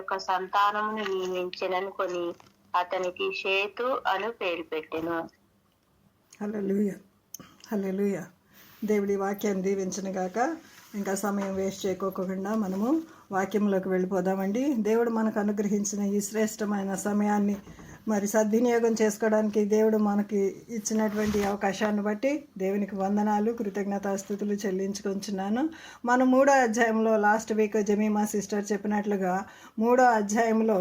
యొక్క సంతానమును నియమించెననుకొని అతనికి షేతు అను పేరు పెట్టెను. హల్లెలూయా, హల్లెలూయా. దేవుడి వాక్యాన్ని దీవించను గాక. ఇంకా సమయం వేస్ట్ చేయకోకుండా మనము వాక్యంలోకి వెళ్ళిపోదామండి. దేవుడు మనకు అనుగ్రహించిన ఈ శ్రేష్టమైన సమయాన్ని మరి సద్వినియోగం చేసుకోవడానికి దేవుడు మనకి ఇచ్చినటువంటి అవకాశాన్ని బట్టి దేవునికి వందనాలు, కృతజ్ఞతాస్తుతులు చెల్లించుకుంటున్నాను. మనం 3వ అధ్యాయంలో లాస్ట్ వీక్ జమీమా సిస్టర్ చెప్పినట్లుగా 3వ అధ్యాయంలో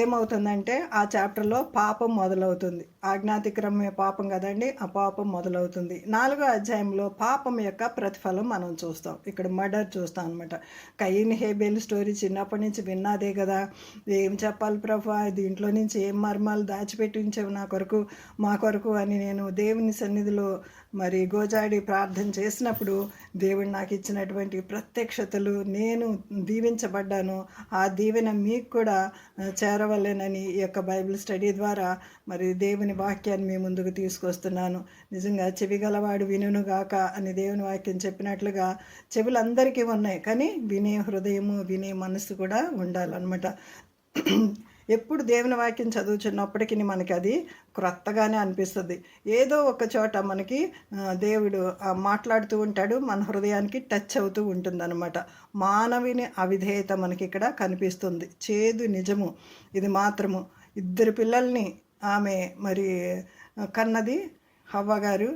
ఏమవుతుందంటే ఆ చాప్టర్లో పాపం మొదలవుతుంది. ఆజ్ఞాతిక్రమే పాపం కదండి, ఆ పాపం మొదలవుతుంది. 4వ అధ్యాయంలో పాపం యొక్క ప్రతిఫలం మనం చూస్తాం. ఇక్కడ మర్డర్ చూస్తాం అనమాట. కయీన్ హేబేల్ స్టోరీ చిన్నప్పటి నుంచి విన్నాదే కదా, ఏం చెప్పాలి ప్రభా, దీంట్లో నుంచి ఏం మర్మాలు దాచిపెట్టి ఉంచావు నా కొరకు మా కొరకు అని నేను దేవుని సన్నిధిలో మరి గోజాడి ప్రార్థన చేసినప్పుడు దేవుడు నాకు ఇచ్చినటువంటి ప్రత్యక్షతలు, నేను దీవించబడ్డాను. ఆ దీవెన మీకు కూడా చేరవలేనని ఈ యొక్క బైబిల్ స్టడీ ద్వారా మరి దేవుని వాక్యాన్ని మీ ముందుకు తీసుకొస్తున్నాను. నిజంగా చెవి గలవాడు వినుగాక అని దేవుని వాక్యం చెప్పినట్లుగా చెవులందరికీ ఉన్నాయి, కానీ వినే హృదయము వినే మనసు కూడా ఉండాలన్నమాట. ఎప్పుడు దేవుని వాక్యం చదువుతున్నప్పటికీ మనకి అది క్రొత్తగానే అనిపిస్తుంది. ఏదో ఒక చోట మనకి దేవుడు మాట్లాడుతూ ఉంటాడు, మన హృదయానికి టచ్ అవుతూ ఉంటుందన్నమాట. మానవుని అవిధేయత మనకి ఇక్కడ కనిపిస్తుంది. చేదు నిజము ఇది మాత్రము. 2 పిల్లల్ని ఆమె మరి కన్నది హవ్వగారు.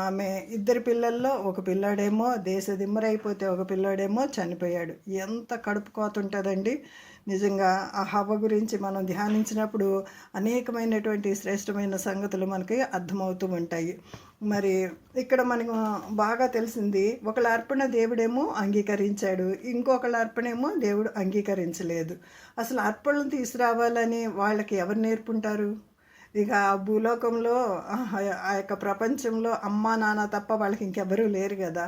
ఆమె 2 పిల్లల్లో ఒక పిల్లాడేమో దేశ దిమ్మరైపోతే ఒక పిల్లాడేమో చనిపోయాడు. ఎంత కడుపు కోత ఉంటుందండి. నిజంగా ఆ హవ్వ గురించి మనం ధ్యానించినప్పుడు అనేకమైనటువంటి శ్రేష్టమైన సంగతులు మనకి అర్థమవుతూ ఉంటాయి. మరి ఇక్కడ మనకు బాగా తెలిసింది, ఒకళ్ళ అర్పణ దేవుడేమో అంగీకరించాడు, ఇంకొకళ్ళ అర్పణేమో దేవుడు అంగీకరించలేదు. అసలు అర్పణలు తీసుకురావాలని వాళ్ళకి ఎవరు నేర్పుంటారు? ఇక భూలోకంలో ఆ యొక్క ప్రపంచంలో అమ్మ నాన్న తప్ప వాళ్ళకి ఇంకెవరూ లేరు కదా.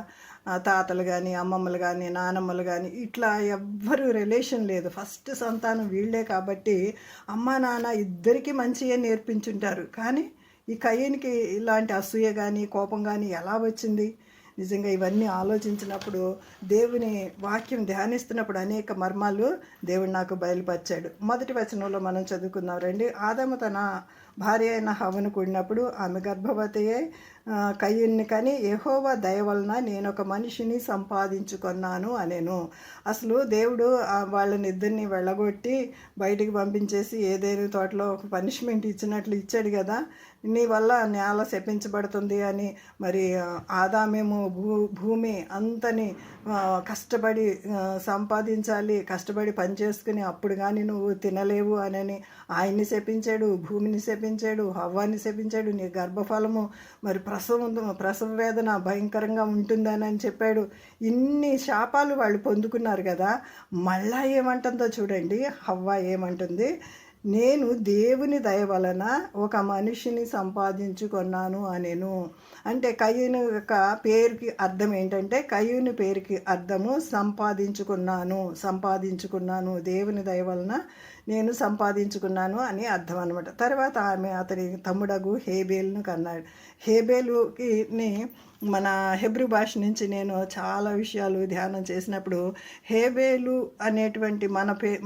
తాతలు కానీ అమ్మమ్మలు కానీ నానమ్మలు కానీ ఇట్లా ఎవ్వరూ రిలేషన్ లేదు. ఫస్ట్ సంతానం వీళ్ళే కాబట్టి అమ్మ నాన్న ఇద్దరికీ మంచిగా నేర్పించుంటారు. కానీ ఈ కయ్యనికి ఇలాంటి అసూయ కానీ కోపం కానీ ఎలా వచ్చింది? నిజంగా ఇవన్నీ ఆలోచించినప్పుడు దేవుని వాక్యం ధ్యానిస్తున్నప్పుడు అనేక మర్మాలు దేవుడు నాకు బయలుపరిచాడు. మొదటి వచనంలో మనం చదువుకున్నాం రండి. ఆదాము తన భార్య అయిన హవ్వను కూడినప్పుడు ఆమె గర్భవతి అయి కయ్యూన్ని కానీ యెహోవా దయ వలన నేను ఒక మనిషిని సంపాదించుకున్నాను అనేను. అసలు దేవుడు వాళ్ళని ఇద్దరిని వెళ్ళగొట్టి బయటికి పంపించేసి ఏదైనా తోటలో ఒక పనిష్మెంట్ ఇచ్చినట్లు ఇచ్చాడు కదా, నీ వల్ల నేల శపించబడుతుంది అని. మరి ఆదామేమో భూమి అంతని కష్టపడి సంపాదించాలి, కష్టపడి పని చేసుకుని అప్పుడు కానీ నువ్వు తినలేవు అని ఆయన్ని శపించాడు, భూమిని శపించాడు, హవ్వాన్ని శపించాడు. నీ గర్భఫలము మరి ప్రసవ వేదన భయంకరంగా ఉంటుందని చెప్పాడు. ఇన్ని శాపాలు వాళ్ళు పొందుకున్నారు కదా. మళ్ళా ఏమంటుందో చూడండి, హవ్వ ఏమంటుంది, నేను దేవుని దయ వలన ఒక మనిషిని సంపాదించుకున్నాను అనేను. అంటే కయ్యూను యొక్క పేరుకి అర్థం ఏంటంటే, కయ్యూని పేరుకి అర్థము సంపాదించుకున్నాను, దేవుని దయ వలన నేను సంపాదించుకున్నాను అని అర్థం అనమాట. తర్వాత ఆమె అతని తమ్ముడగు హేబేలును కన్నాడు. హేబేలుకి మన హెబ్రూ భాష నుంచి నేను చాలా విషయాలు ధ్యానం చేసినప్పుడు హేబేలు అనేటువంటి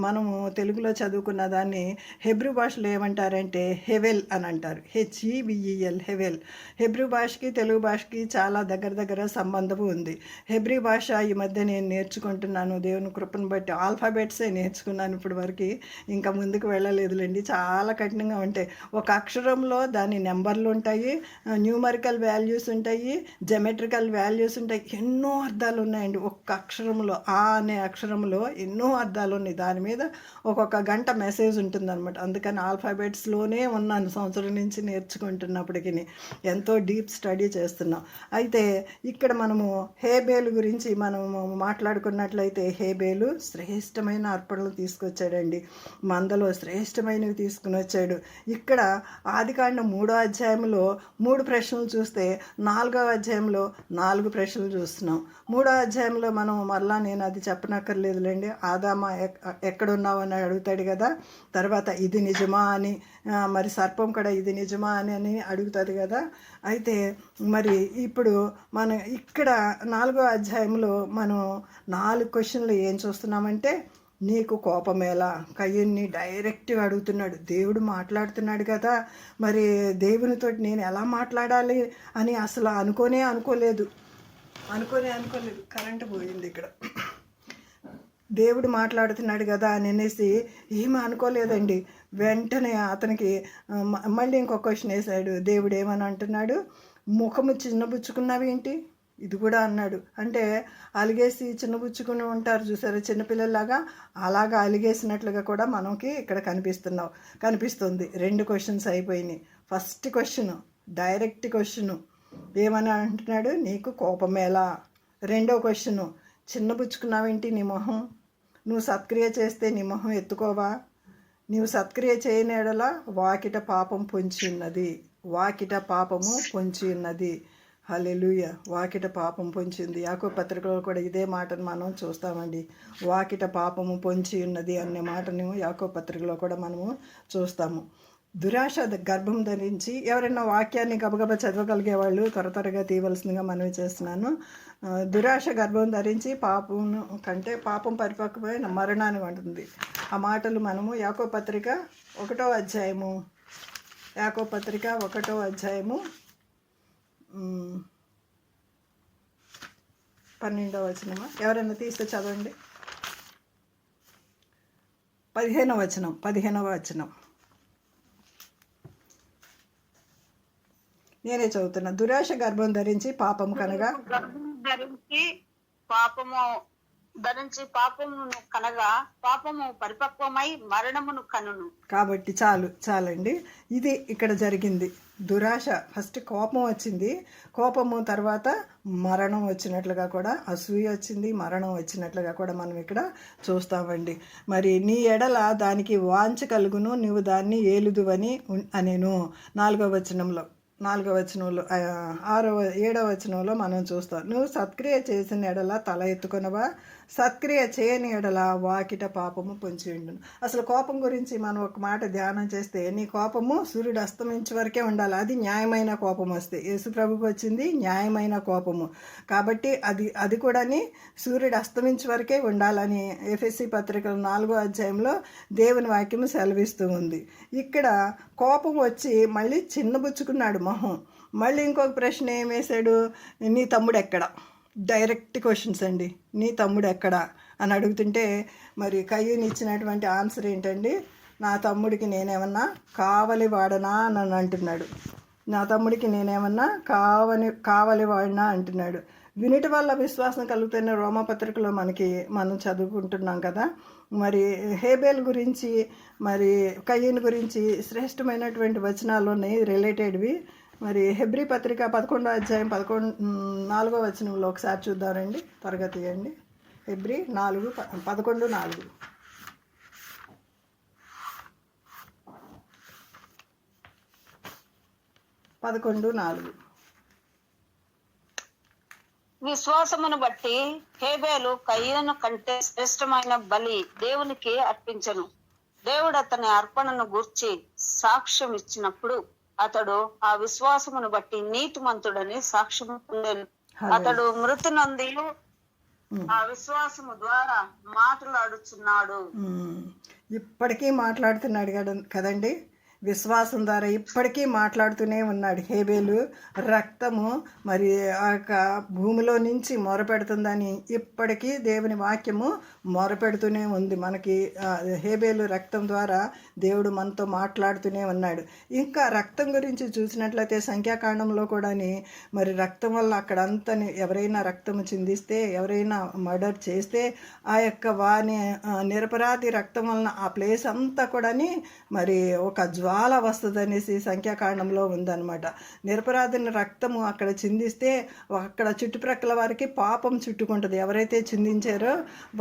మనము తెలుగులో చదువుకున్న దాన్ని హెబ్రూ భాషలో ఏమంటారంటే హెవెల్ అని అంటారు. HEVEL హెవెల్. హెబ్రూ భాషకి తెలుగు భాషకి చాలా దగ్గర సంబంధం ఉంది. హెబ్రీ భాష ఈ మధ్య నేను నేర్చుకుంటున్నాను, దేవుని కృపను బట్టి. ఆల్ఫాబెట్సే నేర్చుకున్నాను ఇప్పటి వరకు, ఇంకా ముందుకు వెళ్ళలేదులేండి. చాలా కఠినంగా ఉంటాయి. ఒక అక్షరంలో దాని నెంబర్లు ఉంటాయి, న్యూమరికల్ వాల్యూస్ ఉంటాయి, జెమెట్రికల్ వాల్యూస్ ఉంటాయి. ఎన్నో అర్థాలు ఉన్నాయండి ఒక్క అక్షరంలో. ఆ అనే అక్షరంలో ఎన్నో అర్థాలు ఉన్నాయి. దాని మీద ఒక్కొక్క గంట మెసేజ్ ఉంటుందన్నమాట. అందుకని ఆల్ఫాబెట్స్లోనే ఉన్నాను సంవత్సరం నుంచి నేర్చుకుంటున్నప్పటికీ. ఎంతో డీప్ స్టడీ చేస్తున్నాం. అయితే ఇక్కడ మనము హేబేలు గురించి మనము మాట్లాడుకున్నట్లయితే, హేబేలు శ్రేష్టమైన అర్పణలు తీసుకొచ్చాడండి. మందలో శ్రేష్టమైనవి తీసుకుని వచ్చాడు. ఇక్కడ ఆదికాండం 3వ అధ్యాయంలో 3 ప్రశ్నలు చూస్తే 4వ అధ్యాయంలో 4 ప్రశ్నలు చూస్తున్నాం. 3వ అధ్యాయంలో మనం మరలా నేను అది చెప్పనక్కర్లేదులేండి. ఆదామా ఎక్కడున్నావు అని అడుగుతాడు కదా. తర్వాత ఇది నిజమా అని, మరి సర్పం కూడా ఇది నిజమా అని అడుగుతుంది కదా. అయితే మరి ఇప్పుడు మనం ఇక్కడ 4వ అధ్యాయంలో మనం 4 క్వశ్చన్లు ఏం చూస్తున్నామంటే, నీకు కోపమేలా? కయ్యూన్ని డైరెక్ట్గా అడుగుతున్నాడు. దేవుడు మాట్లాడుతున్నాడు కదా, మరి దేవునితో నేను ఎలా మాట్లాడాలి అని అసలు అనుకోలేదు. కరెంటు పోయింది ఇక్కడ. దేవుడు మాట్లాడుతున్నాడు కదా అని అనేసి ఏమీ అనుకోలేదండి. వెంటనే అతనికి మళ్ళీ ఇంకొక క్వశ్చన్ వేశాడు. దేవుడు ఏమని అంటున్నాడు, ముఖము చిన్నబుచ్చుకున్నావేంటి? ఇది కూడా అన్నాడు. అంటే అలిగేసి చిన్నబుచ్చుకుని ఉంటారు చూసారా చిన్నపిల్లల్లాగా, అలాగా అలిగేసినట్లుగా కూడా మనకి ఇక్కడ కనిపిస్తుంది. 2 క్వశ్చన్స్ అయిపోయినాయి. ఫస్ట్ క్వశ్చన్ డైరెక్ట్ క్వశ్చను ఏమని అంటున్నాడు, నీకు కోపమేలా? 2వ క్వశ్చను, చిన్నబుచ్చుకున్నావేంటి నీ మొహం? నువ్వు సత్క్రియ చేస్తే నీ మొహం ఎత్తుకోవా? నీవు సత్క్రియ చేయని ఎడల వాకిట పాపము పొంచి ఉన్నది. హల్లెలూయా. వాకిట పాపం పొంచింది. యాకోబు పత్రికలో కూడా ఇదే మాటను మనం చూస్తామండి. వాకిట పాపము పొంచి ఉన్నది అనే మాటను యాకోబు పత్రికలో కూడా మనము చూస్తాము. దురాశ గర్భం ధరించి, ఎవరైనా వాక్యాన్ని గబగబా చదవగలిగే వాళ్ళు త్వరగా తీయవలసిందిగా మనవి చేస్తున్నాను. దురాశ గర్భం ధరించి పాపం పరిపక్వమైన మరణాన్ని అంటుంది. ఆ మాటలు మనము యాకోబు పత్రిక 1వ అధ్యాయము 12వ వచనమా? ఎవరైనా తీస్తే చదవండి. 15వ వచనం నేనే చదువుతున్నా. దురాశ గర్భం ధరించి పాపము కనగా పాపము పరిపక్వమై మరణమును కనును. కాబట్టి చాలండి. ఇది ఇక్కడ జరిగింది. దురాశ ఫస్ట్ కోపం వచ్చింది, కోపము తర్వాత మరణం వచ్చినట్లుగా కూడా, అసూయ వచ్చింది, మరణం వచ్చినట్లుగా కూడా మనం ఇక్కడ చూస్తామండి. మరి నీ ఎడల దానికి వాంఛ కలుగును, నీవు దాన్ని ఏలుదువని అనేను. 4వ వచనంలో 7వ వచనంలో మనం చూస్తాం. నువ్వు సత్క్రియ చేసిన ఎడల తల ఎత్తుకొనవా? సత్క్రియ చేయని ఎడల వాకిట పాపము పొంచి ఉండును. అసలు కోపం గురించి మనం ఒక మాట ధ్యానం చేస్తే, నీ కోపము సూర్యుడు అస్తమించే వరకే ఉండాలి. అది న్యాయమైన కోపం వస్తే. యేసు ప్రభువుకి వచ్చింది న్యాయమైన కోపము. కాబట్టి అది కూడా సూర్యుడు అస్తమించే వరకే ఉండాలని ఎఫెసీ పత్రిక 4వ అధ్యాయంలో దేవుని వాక్యము సెలవిస్తూ ఉంది. ఇక్కడ కోపం వచ్చి మళ్ళీ చిన్నబుచ్చుకున్నాడు మొహం. మళ్ళీ ఇంకొక ప్రశ్న ఏం వేశాడు, నీ తమ్ముడు ఎక్కడ? డైరెక్ట్ క్వశ్చన్స్ అండి. నీ తమ్ముడు ఎక్కడ అని అడుగుతుంటే మరి కయ్యూని ఇచ్చినటువంటి ఆన్సర్ ఏంటండి, నా తమ్ముడికి నేనేమన్నా కావలి వాడనా అని అంటున్నాడు. నా తమ్ముడికి నేనేమన్నా కావలి వాడినా అంటున్నాడు. వినుట వల్ల విశ్వాసం కలుగుతున్న రోమపత్రికలో మనం చదువుకుంటున్నాం కదా. మరి హేబేల్ గురించి, మరి కయ్యూని గురించి శ్రేష్టమైనటువంటి వచనాలు ఉన్నాయి రిలేటెడ్వి. మరి హెబ్రీ పత్రిక 11వ అధ్యాయం 4వ వచనంలో ఒకసారి చూద్దామండి. త్వరగా తీయండి. హెబ్రీ 11:4. విశ్వాసమును బట్టి హేబేలు కయ్యూను కంటే శ్రేష్టమైన బలి దేవునికి అర్పించెను. దేవుడు అతని అర్పణను గూర్చి సాక్ష్యం ఇచ్చినప్పుడు అతడు ఆ విశ్వాసమును బట్టి నీతిమంతుడని సాక్ష్యం పొందెను. అతడు మృతి నొంది ఆ విశ్వాసము ద్వారా మాట్లాడుచున్నాడు. ఇప్పటికీ మాట్లాడుతున్నాడు కదండి. విశ్వాసం ద్వారా ఇప్పటికీ మాట్లాడుతూనే ఉన్నాడు. హేబేలు రక్తము మరి ఆ భూమిలో నుంచి మొరపెడుతుందని ఇప్పటికీ దేవుని వాక్యము మొరపెడుతూనే ఉంది. మనకి హేబేలు రక్తం ద్వారా దేవుడు మనతో మాట్లాడుతూనే ఉన్నాడు. ఇంకా రక్తం గురించి చూసినట్లయితే సంఖ్యాకాండంలో కూడా మరి రక్తం వల్ల అక్కడంతా ఎవరైనా రక్తము చిందిస్తే, ఎవరైనా మర్డర్ చేస్తే ఆ యొక్క వాని నిరపరాధి రక్తం వలన ఆ ప్లేస్ అంతా కూడా మరి ఒక జ్వాల వస్తుంది అనేసి సంఖ్యాకాండంలో ఉందన్నమాట. నిరపరాధిని రక్తము అక్కడ చిందిస్తే అక్కడ చుట్టుప్రక్కల వారికి పాపం చుట్టుకుంటుంది. ఎవరైతే చిందించారో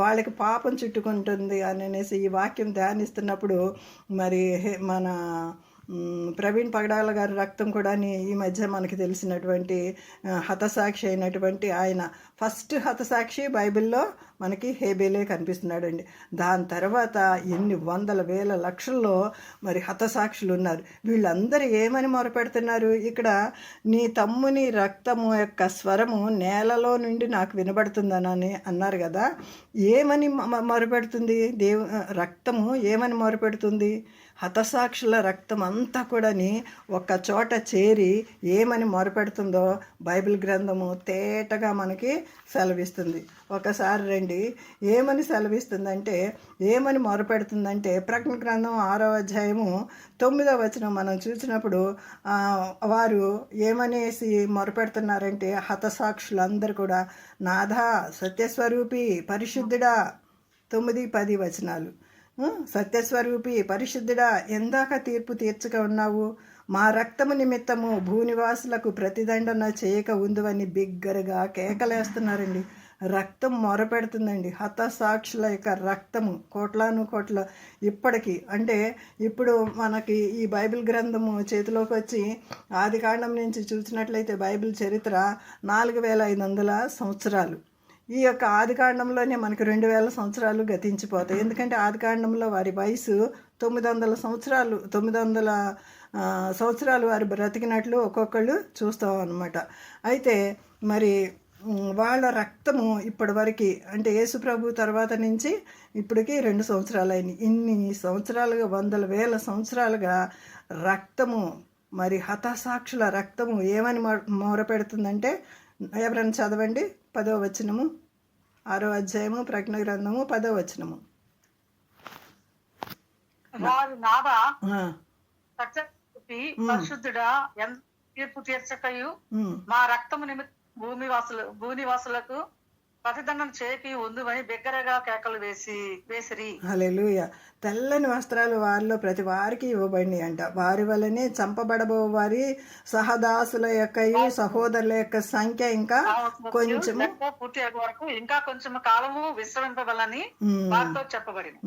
వాళ్ళకి పాపం చుట్టుకుంటుంది అనేసి ఈ వాక్యం ధ్యానిస్తున్నప్పుడు మరి మన ప్రవీణ్ పగడాల గారి రక్తం కూడా ఈ మధ్య మనకి తెలిసినటువంటి హతసాక్షి అయినటువంటి ఆయన ఫస్ట్ హతసాక్షి బైబిల్లో మనకి హేబేలే కనిపిస్తున్నాడండి. దాని తర్వాత ఎన్ని వందల వేల లక్షల్లో మరి హతసాక్షులు ఉన్నారు. వీళ్ళందరూ ఏమని మొరపెడుతున్నారు? ఇక్కడ నీ తమ్ముని రక్తము యొక్క స్వరము నేలలో నుండి నాకు వినబడుతుందనని అన్నారు కదా. ఏమని మొరపెడుతుంది? రక్తము ఏమని మొరపెడుతుంది? హతసాక్షుల రక్తం అంతా కూడాని ఒక చోట చేరి ఏమని మొరపెడుతుందో బైబిల్ గ్రంథము తేటగా మనకి సెలవిస్తుంది. ఒకసారి రండి, ఏమని సెలవిస్తుందంటే, ఏమని మొరపెడుతుందంటే, ప్రకటన గ్రంథం 6వ అధ్యాయము 9వ వచనం మనం చూసినప్పుడు వారు ఏమనేసి మొరపెడుతున్నారంటే, హతసాక్షులందరూ కూడా, నాథా సత్యస్వరూపి పరిశుద్ధుడా, 9-10 వచనాలు. సత్యస్వరూపి పరిశుద్ధుడా, ఎందాక తీర్పు తీర్చక ఉన్నావు? మా రక్తము నిమిత్తము భూనివాసులకు ప్రతిదండన చేయక ఉందువని బిగ్గరగా కేకలేస్తున్నారండి. రక్తం మొరపెడుతుందండి. హతసాక్షుల యొక్క రక్తము కోట్లాను కోట్ల ఇప్పటికీ, అంటే ఇప్పుడు మనకి ఈ బైబిల్ గ్రంథము చేతిలోకి వచ్చి ఆదికాండం నుంచి చూసినట్లయితే బైబిల్ చరిత్ర 4500 సంవత్సరాలు. ఈ యొక్క ఆదికాండంలోనే మనకు 2000 సంవత్సరాలు గతించిపోతాయి. ఎందుకంటే ఆదికాండంలో వారి వయసు 900 సంవత్సరాలు, 900 సంవత్సరాలు వారు బ్రతికినట్లు ఒక్కొక్కళ్ళు చూస్తాం అన్నమాట. అయితే మరి వాళ్ళ రక్తము ఇప్పటి వరకు, అంటే యేసు ప్రభు తర్వాత నుంచి ఇప్పటికి 2 సంవత్సరాలు అయినాయి. ఇన్ని సంవత్సరాలుగా, వందల వేల సంవత్సరాలుగా రక్తము, మరి హతసాక్షుల రక్తము ఏమని మొరపెడుతుందంటే, ఎవరైనా చదవండి 10వ వచనము, 6వ అధ్యాయము ప్రకటన గ్రంథము 10వ వచనము. వారు నాదా సత్యస్వరూపి పరిశుద్ధుడా, ఎంత తీర్పు తీర్చకయు మా రక్తము నిమిత్తం భూనివాసులకు ప్రతిదండన చేయకి ఉందువని బిగ్గరగా కేకలు వేసిరి. హల్లెలూయా. తెల్లని వస్త్రాలు వారిలో ప్రతి వారికి ఇవ్వబడి అంట. వారి వల్లనే చంపబడబో వారి సహదాసుల యొక్క సహోదరుల యొక్క సంఖ్య ఇంకా కొంచెము వరకు ఇంకా కొంచెం కాలము విశ్రమింపబలని వారితో చెప్పబడింది.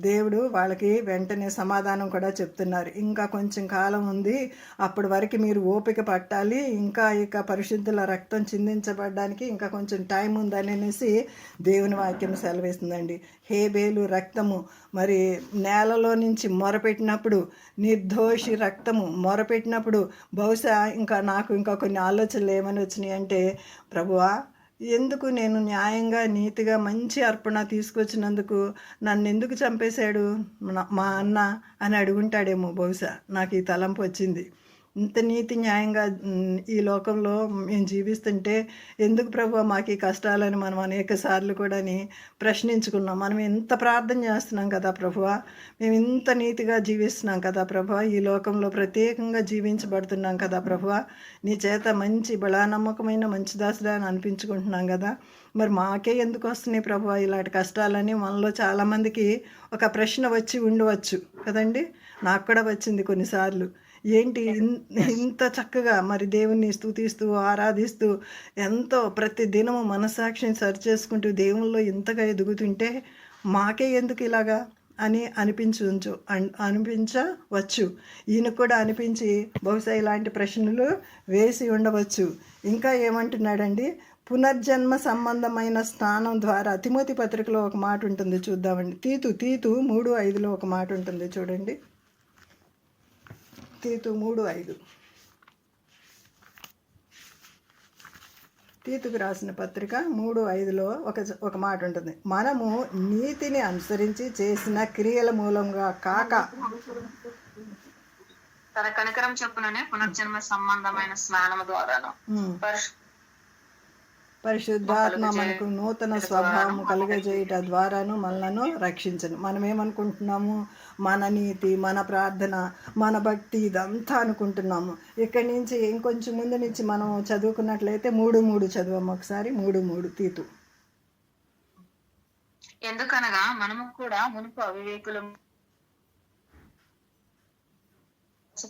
దేవుడు వాళ్ళకి వెంటనే సమాధానం కూడా చెప్తున్నారు. ఇంకా కొంచెం కాలం ఉంది, అప్పటి వరకు మీరు ఓపిక పట్టాలి, ఇంకా ఇక పరిశుద్ధుల రక్తం చిందించబడడానికి ఇంకా కొంచెం టైం ఉందని దేవుని వాక్యం సెలవిస్తుందండి. హేబేలు రక్తము మరి నేలలో నుంచి మొరపెట్టినప్పుడు, నిర్దోషి రక్తము మొరపెట్టినప్పుడు, బహుశా నాకు ఇంకా కొన్ని ఆలోచనలు ఏమని వచ్చినాయి అంటే, ప్రభువా ఎందుకు నేను న్యాయంగా నీతిగా మంచి అర్పణ తీసుకొచ్చినందుకు నన్ను ఎందుకు చంపేశాడు మా అన్న అని అడుగుంటాడేమో. బహుశా నాకు ఈ తలంపు వచ్చింది. ఇంత నీతి న్యాయంగా ఈ లోకంలో మేము జీవిస్తుంటే ఎందుకు ప్రభు మాకు ఈ కష్టాలని మనం అనేక సార్లు కూడా ప్రశ్నించుకున్నాం. మనం ఎంత ప్రార్థన చేస్తున్నాం కదా ప్రభువా, మేము ఇంత నీతిగా జీవిస్తున్నాం కదా ప్రభువా, ఈ లోకంలో ప్రత్యేకంగా జీవించబడుతున్నాం కదా ప్రభువా, నీ చేత మంచి బలానమ్మకమైన మంచి దాసుడా అని అనిపించుకుంటున్నాం కదా, మరి మాకే ఎందుకు వస్తున్నాయి ప్రభువా ఇలాంటి కష్టాలని మనలో చాలామందికి ఒక ప్రశ్న వచ్చి ఉండవచ్చు కదండి. నాకు కూడా వచ్చింది కొన్నిసార్లు. ఏంటి ఇంత చక్కగా మరి దేవుణ్ణి స్తుతిస్తూ ఆరాధిస్తూ ఎంతో ప్రతి దినము మనస్సాక్షిని సరి చేసుకుంటూ దేవుల్లో ఇంతగా ఎదుగుతుంటే మాకే ఎందుకు ఇలాగా అని అనిపించవచ్చు. ఈయన కూడా అనిపించి బహుశా ఇలాంటి ప్రశ్నలు వేసి ఉండవచ్చు. ఇంకా ఏమంటున్నాడండి, పునర్జన్మ సంబంధమైన స్నానం ద్వారా, తిమోతి పత్రికలో ఒక మాట ఉంటుంది చూద్దామండి. తీతు 3:5 ఒక మాట ఉంటుంది చూడండి. తీతు 3:5 తీతుకు రాసిన పత్రిక 3:5 ఒక మాట ఉంటుంది. మనము నీతిని అనుసరించి చేసిన క్రియల మూలంగా కాక తన కనికరం చొప్పుననే పునర్జన్మ సంబంధమైన స్నానము ద్వారాను పరిశుద్ధాత్మ మనకు నూతన స్వభావం కలుగజేయట ద్వారాను మనలను రక్షించను. మనం ఏమనుకుంటున్నాము, మన నీతి, మన ప్రార్థన, మన భక్తి ఇదంతా అనుకుంటున్నాము. ఇక్కడి నుంచి ఇంకొంచెం ముందు నుంచి మనం చదువుకున్నట్లయితే 3:3 చదువు ఒకసారి. 3:3 తీతు. ఎందుకనగా మనము కూడా మునుపు అవివేకులం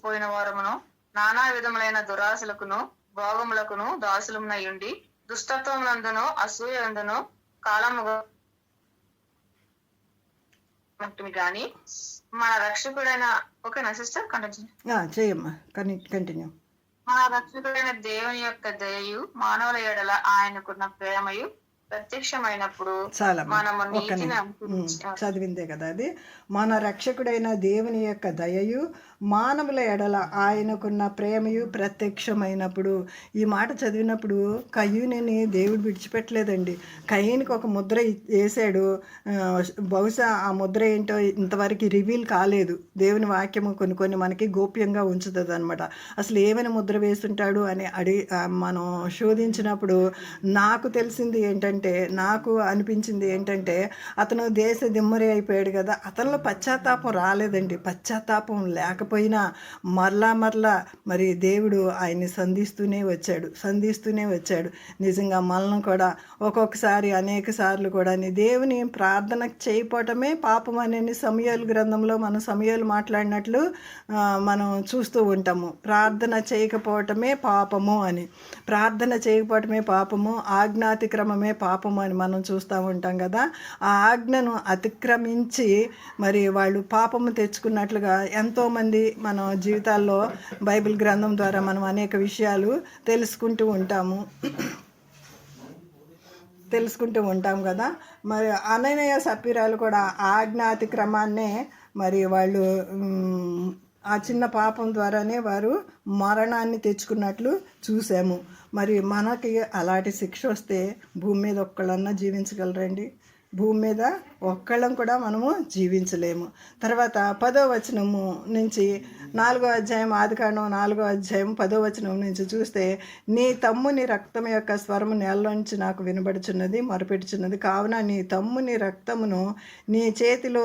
పోయిన వారమును నానా విధములైన దురాశలకును భోగములకును దాసులమునయుండి దుష్టత్వములందును అసూయందును కాలము గాని మన రక్షకుడైన ఓకేనా సిస్టర్ కంటిన్యూ చేయమ్మా, కంటిన్యూ. మన రక్షకుడైన దేవుని యొక్క దయయు మానవుల ఎడల ఆయనకున్న ప్రేమయు ప్రత్యక్షమైనప్పుడు చాలా మనము ఒక్క నీతిని చదివిందే కదా అది. మన రక్షకుడైన దేవుని యొక్క దయయు మానవుల ఎడల ఆయనకున్న ప్రేమయు ప్రత్యక్షమైనప్పుడు. ఈ మాట చదివినప్పుడు కయ్యూనిని దేవుడు విడిచిపెట్టలేదండి. కయ్యూనికి ఒక ముద్ర వేసాడు. బహుశా ఆ ముద్ర ఏంటో ఇంతవరకు రివీల్ కాలేదు. దేవుని వాక్యము కొన్ని కొన్ని మనకి గోప్యంగా ఉంచుతుంది అనమాట. అసలు ఏమైనా ముద్ర వేస్తుంటాడు అని మనం శోధించినప్పుడు నాకు తెలిసింది ఏంటంటే, నాకు అనిపించింది ఏంటంటే, అతను దేశ దిమ్మరి అయిపోయాడు కదా, అతనిలో పశ్చాత్తాపం రాలేదండి. పశ్చాత్తాపం లేకపోయినా మరలా మరి దేవుడు ఆయన్ని సంధిస్తూనే వచ్చాడు. నిజంగా మనల్ని కూడా ఒక్కొక్కసారి అనేక సార్లు కూడా దేవుని ప్రార్థన చేయకపోవటమే పాపం అనే సమూయేలు గ్రంథంలో మనం సమూయేలు మాట్లాడినట్లు మనం చూస్తూ ఉంటాము. ప్రార్థన చేయకపోవటమే పాపము అని, ప్రార్థన చేయకపోవటమే పాపము, ఆజ్ఞాతిక్రమమే పాపము అని మనం చూస్తూ ఉంటాం కదా. ఆ ఆజ్ఞను అతిక్రమించి మరి వాళ్ళు పాపము తెచ్చుకున్నట్లుగా ఎంతోమంది మన జీవితాల్లో బైబిల్ గ్రంథం ద్వారా మనం అనేక విషయాలు తెలుసుకుంటూ ఉంటాం కదా. మరి అననీయ సప్పీరాలు కూడా ఆజ్ఞాతిక్రమాన్నే మరి వాళ్ళు ఆ చిన్న పాపం ద్వారానే వారు మరణాన్ని తెచ్చుకున్నట్లు చూసాము. మరి మనకి అలాంటి శిక్ష వస్తే భూమి మీద ఒక్కళ్ళన్నా జీవించగలరండి? భూమి మీద ఒక్కళ్ళం కూడా మనము జీవించలేము. తర్వాత 10వ వచనము నుంచి 4వ అధ్యాయం, ఆదికాండం 4వ అధ్యాయం 10వ వచనం నుంచి చూస్తే, నీ తమ్ముని రక్తం యొక్క స్వరము నేలలోంచి నాకు వినబడుచున్నది, మొరపెట్టుచున్నది. కావున నీ తమ్ముని రక్తమును నీ చేతిలో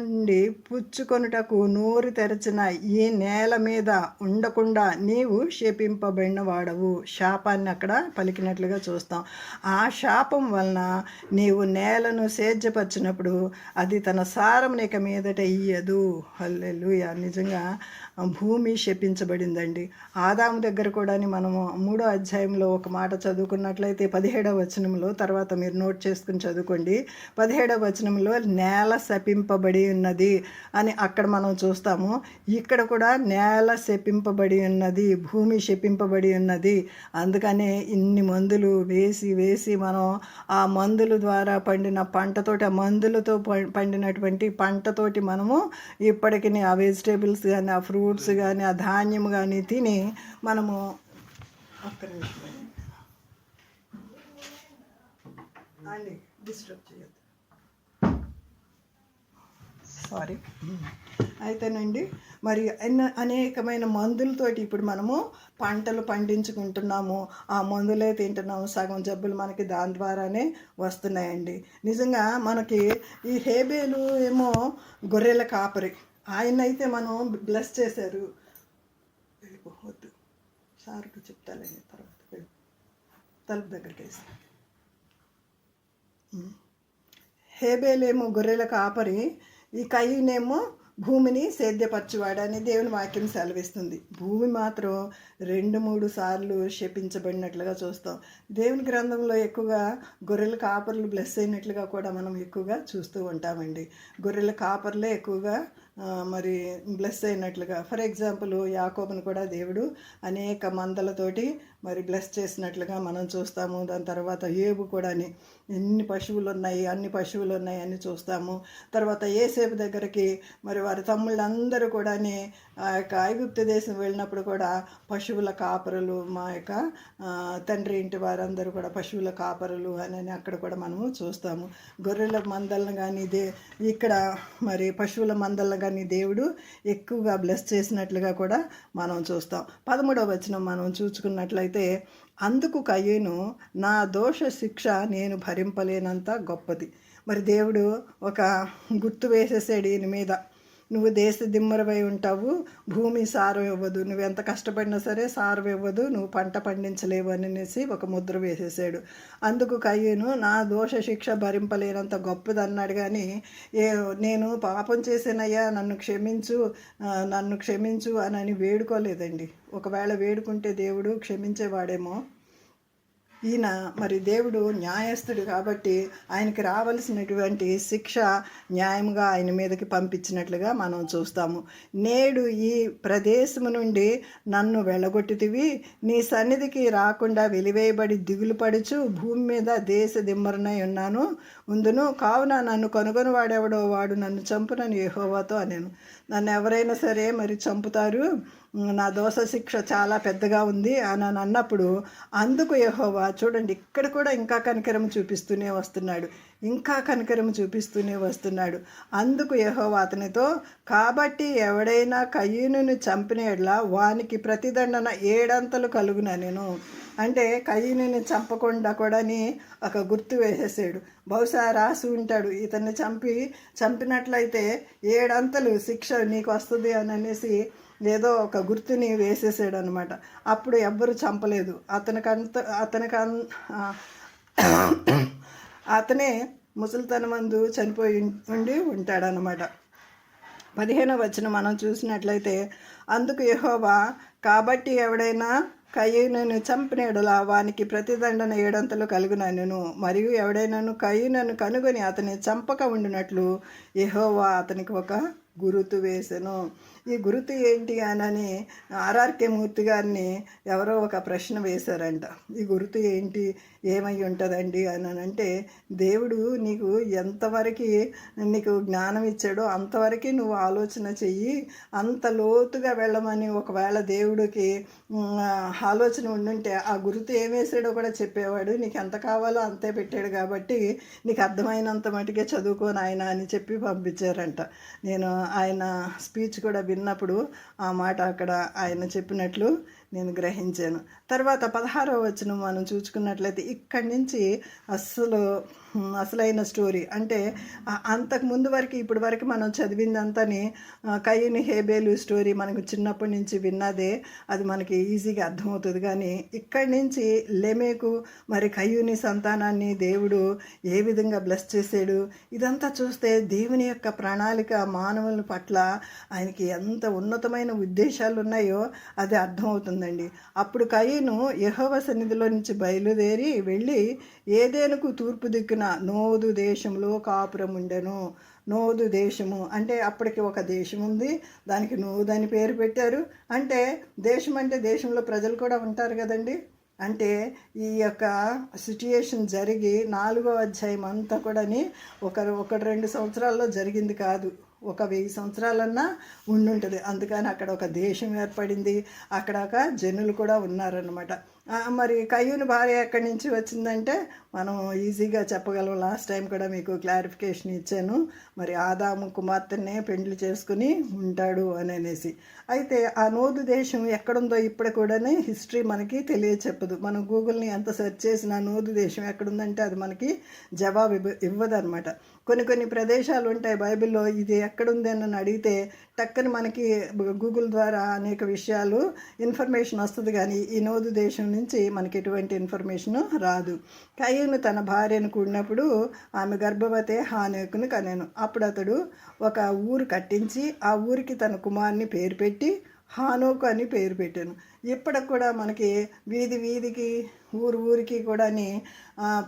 నుండి పుచ్చుకొనుటకు నోరు తెరచిన ఈ నేల మీద ఉండకుండా నీవు శపింపబడిన వాడవు. శాపాన్ని అక్కడ పలికినట్లుగా చూస్తాం. ఆ శాపం వలన నీవు నేలను సేద్యపరిచినప్పుడు అది తన సారం నీక మీదట ఇయ్యదు. హల్లెలూయా. నిజంగా భూమి శపించబడిందండి. ఆదాము దగ్గర కూడా మనము 3వ అధ్యాయంలో ఒక మాట చదువుకున్నట్లయితే 17వ వచనంలో, తర్వాత మీరు నోట్ చేసుకుని చదువుకోండి, 17వ వచనంలో నేల శపింపబడి ఉన్నది అని అక్కడ మనం చూస్తాము. ఇక్కడ కూడా నేల శపింపబడి ఉన్నది, భూమి శపింపబడి ఉన్నది. అందుకనే ఇన్ని మందులు వేసి మనం ఆ మందుల ద్వారా పండిన పంటతోటి, ఆ మందులతో పండినటువంటి పంటతోటి మనము ఇప్పటికి ఆ వెజిటేబుల్స్ కానీ, ఆ ఫ్రూట్స్ కానీ, ఆ ధాన్యం కానీ తిని మనము డిస్టర్బ్ చేయొద్దు, సారీ. అయితేనండి మరి అనేకమైన మందులతోటి ఇప్పుడు మనము పంటలు పండించుకుంటున్నాము. ఆ మందులే తింటున్నాము. సగం జబ్బులు మనకి దాని ద్వారానే వస్తున్నాయండి. నిజంగా మనకి ఈ హేబేలు ఏమో గొర్రెల కాపరి, ఆయన అయితే మనం బ్లెస్ చేశారు. వెళ్ళిపోవద్దు, సార్కి చెప్తాలేండి, తర్వాత తలుపు దగ్గరికి వేస్తాను. హేబేలేమో గొర్రెల కాపరి, ఈ కయ్యూనేమో భూమిని సేద్యపరచువాడని దేవుని వాక్యం సెలవిస్తుంది. భూమి మాత్రం 2-3 సార్లు శపించబడినట్లుగా చూస్తాం. దేవుని గ్రంథంలో ఎక్కువగా గొర్రెల కాపర్లు బ్లెస్ అయినట్లుగా కూడా మనం ఎక్కువగా చూస్తూ ఉంటామండి. గొర్రెల కాపర్లే ఎక్కువగా మరి బ్లెస్ అయినట్లుగా. ఫర్ ఎగ్జాంపుల్ యాకోబుని కూడా దేవుడు అనేక మందలతోటి మరి బ్లెస్ చేసినట్లుగా మనం చూస్తాము. దాని తర్వాత ఏబు కూడా అన్ని పశువులు ఉన్నాయి అని చూస్తాము. తర్వాత యేసేపు దగ్గరికి మరి వారి తమ్ముళ్ళందరూ కూడా ఆ యొక్క ఐగుప్తు దేశం వెళ్ళినప్పుడు కూడా పశువుల కాపరులు, మా యొక్క తండ్రి ఇంటి వారందరూ కూడా పశువుల కాపరులు అని అక్కడ కూడా మనము చూస్తాము. గొర్రెల మందలను కానీ ఇక్కడ మరి పశువుల మందలను కానీ దేవుడు ఎక్కువగా బ్లెస్ చేసినట్లుగా కూడా మనం చూస్తాం. 13వ వచనం మనం చూసుకున్నట్లయితే, అందుకు కయ్యూను, నా దోష శిక్ష నేను భరింపలేనంత గొప్పది. మరి దేవుడు ఒక గుర్తు వేసేసాడు ఈయన మీద. నువ్వు దేశ దిమ్మరవై ఉంటావు, భూమి సారం ఇవ్వదు, నువ్వు ఎంత కష్టపడినా సరే సారం ఇవ్వదు, నువ్వు పంట పండించలేవు అనేసి ఒక ముద్ర వేసేసాడు. అందుకు కయ్యూను, నా దోష శిక్ష భరింపలేనంత గొప్పది అన్నాడు. కానీ నేను పాపం చేసానయ్యా, నన్ను క్షమించు అని వేడుకోలేదండి. ఒకవేళ వేడుకుంటే దేవుడు క్షమించేవాడేమో. ఈయన మరి దేవుడు న్యాయస్థుడు కాబట్టి ఆయనకి రావలసినటువంటి శిక్ష న్యాయంగా ఆయన మీదకి పంపించినట్లుగా మనం చూస్తాము. నేడు ఈ ప్రదేశము నుండి నన్ను వెళ్ళగొట్టితివి, నీ సన్నిధికి రాకుండా వెలివేయబడి దిగులు పడుచు భూమి మీద దేశ దిమ్మరనై ఉందును. కావున నన్ను కనుగొని వాడెవడో వాడు నన్ను చంపునని యెహోవాతో అనేను. నన్ను ఎవరైనా సరే మరి చంపుతారు, నా దోష శిక్ష చాలా పెద్దగా ఉంది అని అన్నప్పుడు అందుకు యెహోవా చూడండి ఇక్కడ కూడా ఇంకా కనికరం చూపిస్తూనే వస్తున్నాడు. అందుకు యెహోవా అతనితో, కాబట్టి ఎవడైనా కయీనుని చంపిన యెడల వానికి ప్రతిదండన 7 అంతలు కలుగున నేను. అంటే కయీనుని చంపకుండా కూడాని ఒక గుర్తు వేసేసాడు. బహుశా రాసి ఉంటాడు, ఇతన్ని చంపినట్లయితే 7 అంతలు శిక్ష నీకు వస్తుంది అని అనేసి ఏదో ఒక గుర్తుని వేసేసాడు అనమాట. అప్పుడు ఎవ్వరు చంపలేదు. అతనే ముసలితనమందు చనిపోయి ఉంటాడనమాట. 15వ వచనం మనం చూసినట్లయితే, అందుకు యెహోవా, కాబట్టి ఎవడైనా కయీనును చంపిన యెడల వానికి ప్రతిదండన 7 అంతలు కలుగునను. మరియు ఎవడైనాను కయీనును కనుగొని అతని చంపక ఉండినట్లు యెహోవా అతనికి ఒక గురుతు వేసెను. ఈ గురుతు ఏంటి అని ఆర్ఆర్కే మూర్తి గారిని ఎవరో ఒక ప్రశ్న వేశారంట. ఈ గురుతు ఏంటి, ఏమై ఉంటుందండి అని అంటే, దేవుడు నీకు ఎంతవరకు నీకు జ్ఞానం ఇచ్చాడో అంతవరకు నువ్వు ఆలోచన చెయ్యి, అంత లోతుగా వెళ్ళమని ఒకవేళ దేవుడికి ఆలోచన ఉండుంటే ఆ గురుతు ఏం వేసాడో కూడా చెప్పేవాడు. నీకు ఎంత కావాలో అంతే పెట్టాడు కాబట్టి నీకు అర్థమైనంత మటుకే చదువుకోని ఆయన అని చెప్పి పంపించారంట. నేను ఆయన స్పీచ్ కూడా విన్నప్పుడు ఆ మాట అక్కడ ఆయన చెప్పినట్లు నేను గ్రహించాను. తర్వాత 16వ వచనం మనం చూసుకున్నట్లయితే ఇక్కడి నుంచి అసలైన స్టోరీ అంటే అంతకు ముందు వరకు ఇప్పటి వరకు మనం చదివిందంతని కయీను హేబేలు స్టోరీ మనకు చిన్నప్పటి నుంచి విన్నదే, అది మనకి ఈజీగా అర్థమవుతుంది. కానీ ఇక్కడి నుంచి లెమెకు మరి కయీను సంతానాన్ని దేవుడు ఏ విధంగా బ్లెస్ చేశాడు, ఇదంతా చూస్తే దేవుని యొక్క ప్రణాళిక మానవుల పట్ల ఆయనకి ఎంత ఉన్నతమైన ఉద్దేశాలు ఉన్నాయో అది అర్థమవుతుందండి. అప్పుడు కయీను యెహోవా సన్నిధిలో నుంచి బయలుదేరి వెళ్ళి ఏదేనుకు తూర్పు దిక్కున నోదు దేశంలో కాపురం ఉండెను. నోదు దేశము అంటే అప్పటికి ఒక దేశం ఉంది, దానికి నోదు అని పేరు పెట్టారు. అంటే దేశం అంటే దేశంలో ప్రజలు కూడా ఉంటారు కదండి. అంటే ఈ యొక్క సిట్యుయేషన్ జరిగి 4వ అధ్యాయం అంతా కూడాని 1-2 సంవత్సరాల్లో జరిగింది కాదు, 1000 సంవత్సరాలన్నా ఉండుంటుంది. అందుకని అక్కడ ఒక దేశం ఏర్పడింది, అక్కడ ఒక జనులు కూడా ఉన్నారనమాట. మరి కయ్యూని భార్య ఎక్కడి నుంచి వచ్చిందంటే మనం ఈజీగా చెప్పగలం. లాస్ట్ టైం కూడా మీకు క్లారిఫికేషన్ ఇచ్చాను. మరి ఆదాము కుమార్తెనే పెండ్లి చేసుకుని ఉంటాడు అనేసి. అయితే ఆ నోదు దేశం ఎక్కడుందో ఇప్పుడు కూడా హిస్టరీ మనకి తెలియచెప్పదు. మనం గూగుల్ని ఎంత సెర్చ్ చేసినా నోదు దేశం ఎక్కడుందంటే అది మనకి జవాబు ఇవ్వదన్నమాట. కొన్ని ప్రదేశాలు ఉంటాయి బైబిల్లో, ఇది ఎక్కడుంది అని అడిగితే టక్కని మనకి గూగుల్ ద్వారా అనేక విషయాలు ఇన్ఫర్మేషన్ వస్తుంది. కానీ ఈ నోదు దేశం నుంచి మనకి ఎటువంటి ఇన్ఫర్మేషన్ రాదు. కయీను తన భార్యను కూడినప్పుడు ఆమె గర్భవతి హానోకును కనెను. అప్పుడు అతడు ఒక ఊరు కట్టించి ఆ ఊరికి తన కుమారుని పేరు పెట్టి హానోకు అని పేరు పెట్టాను. ఇప్పటికి కూడా మనకి వీధికి ఊరికి కూడా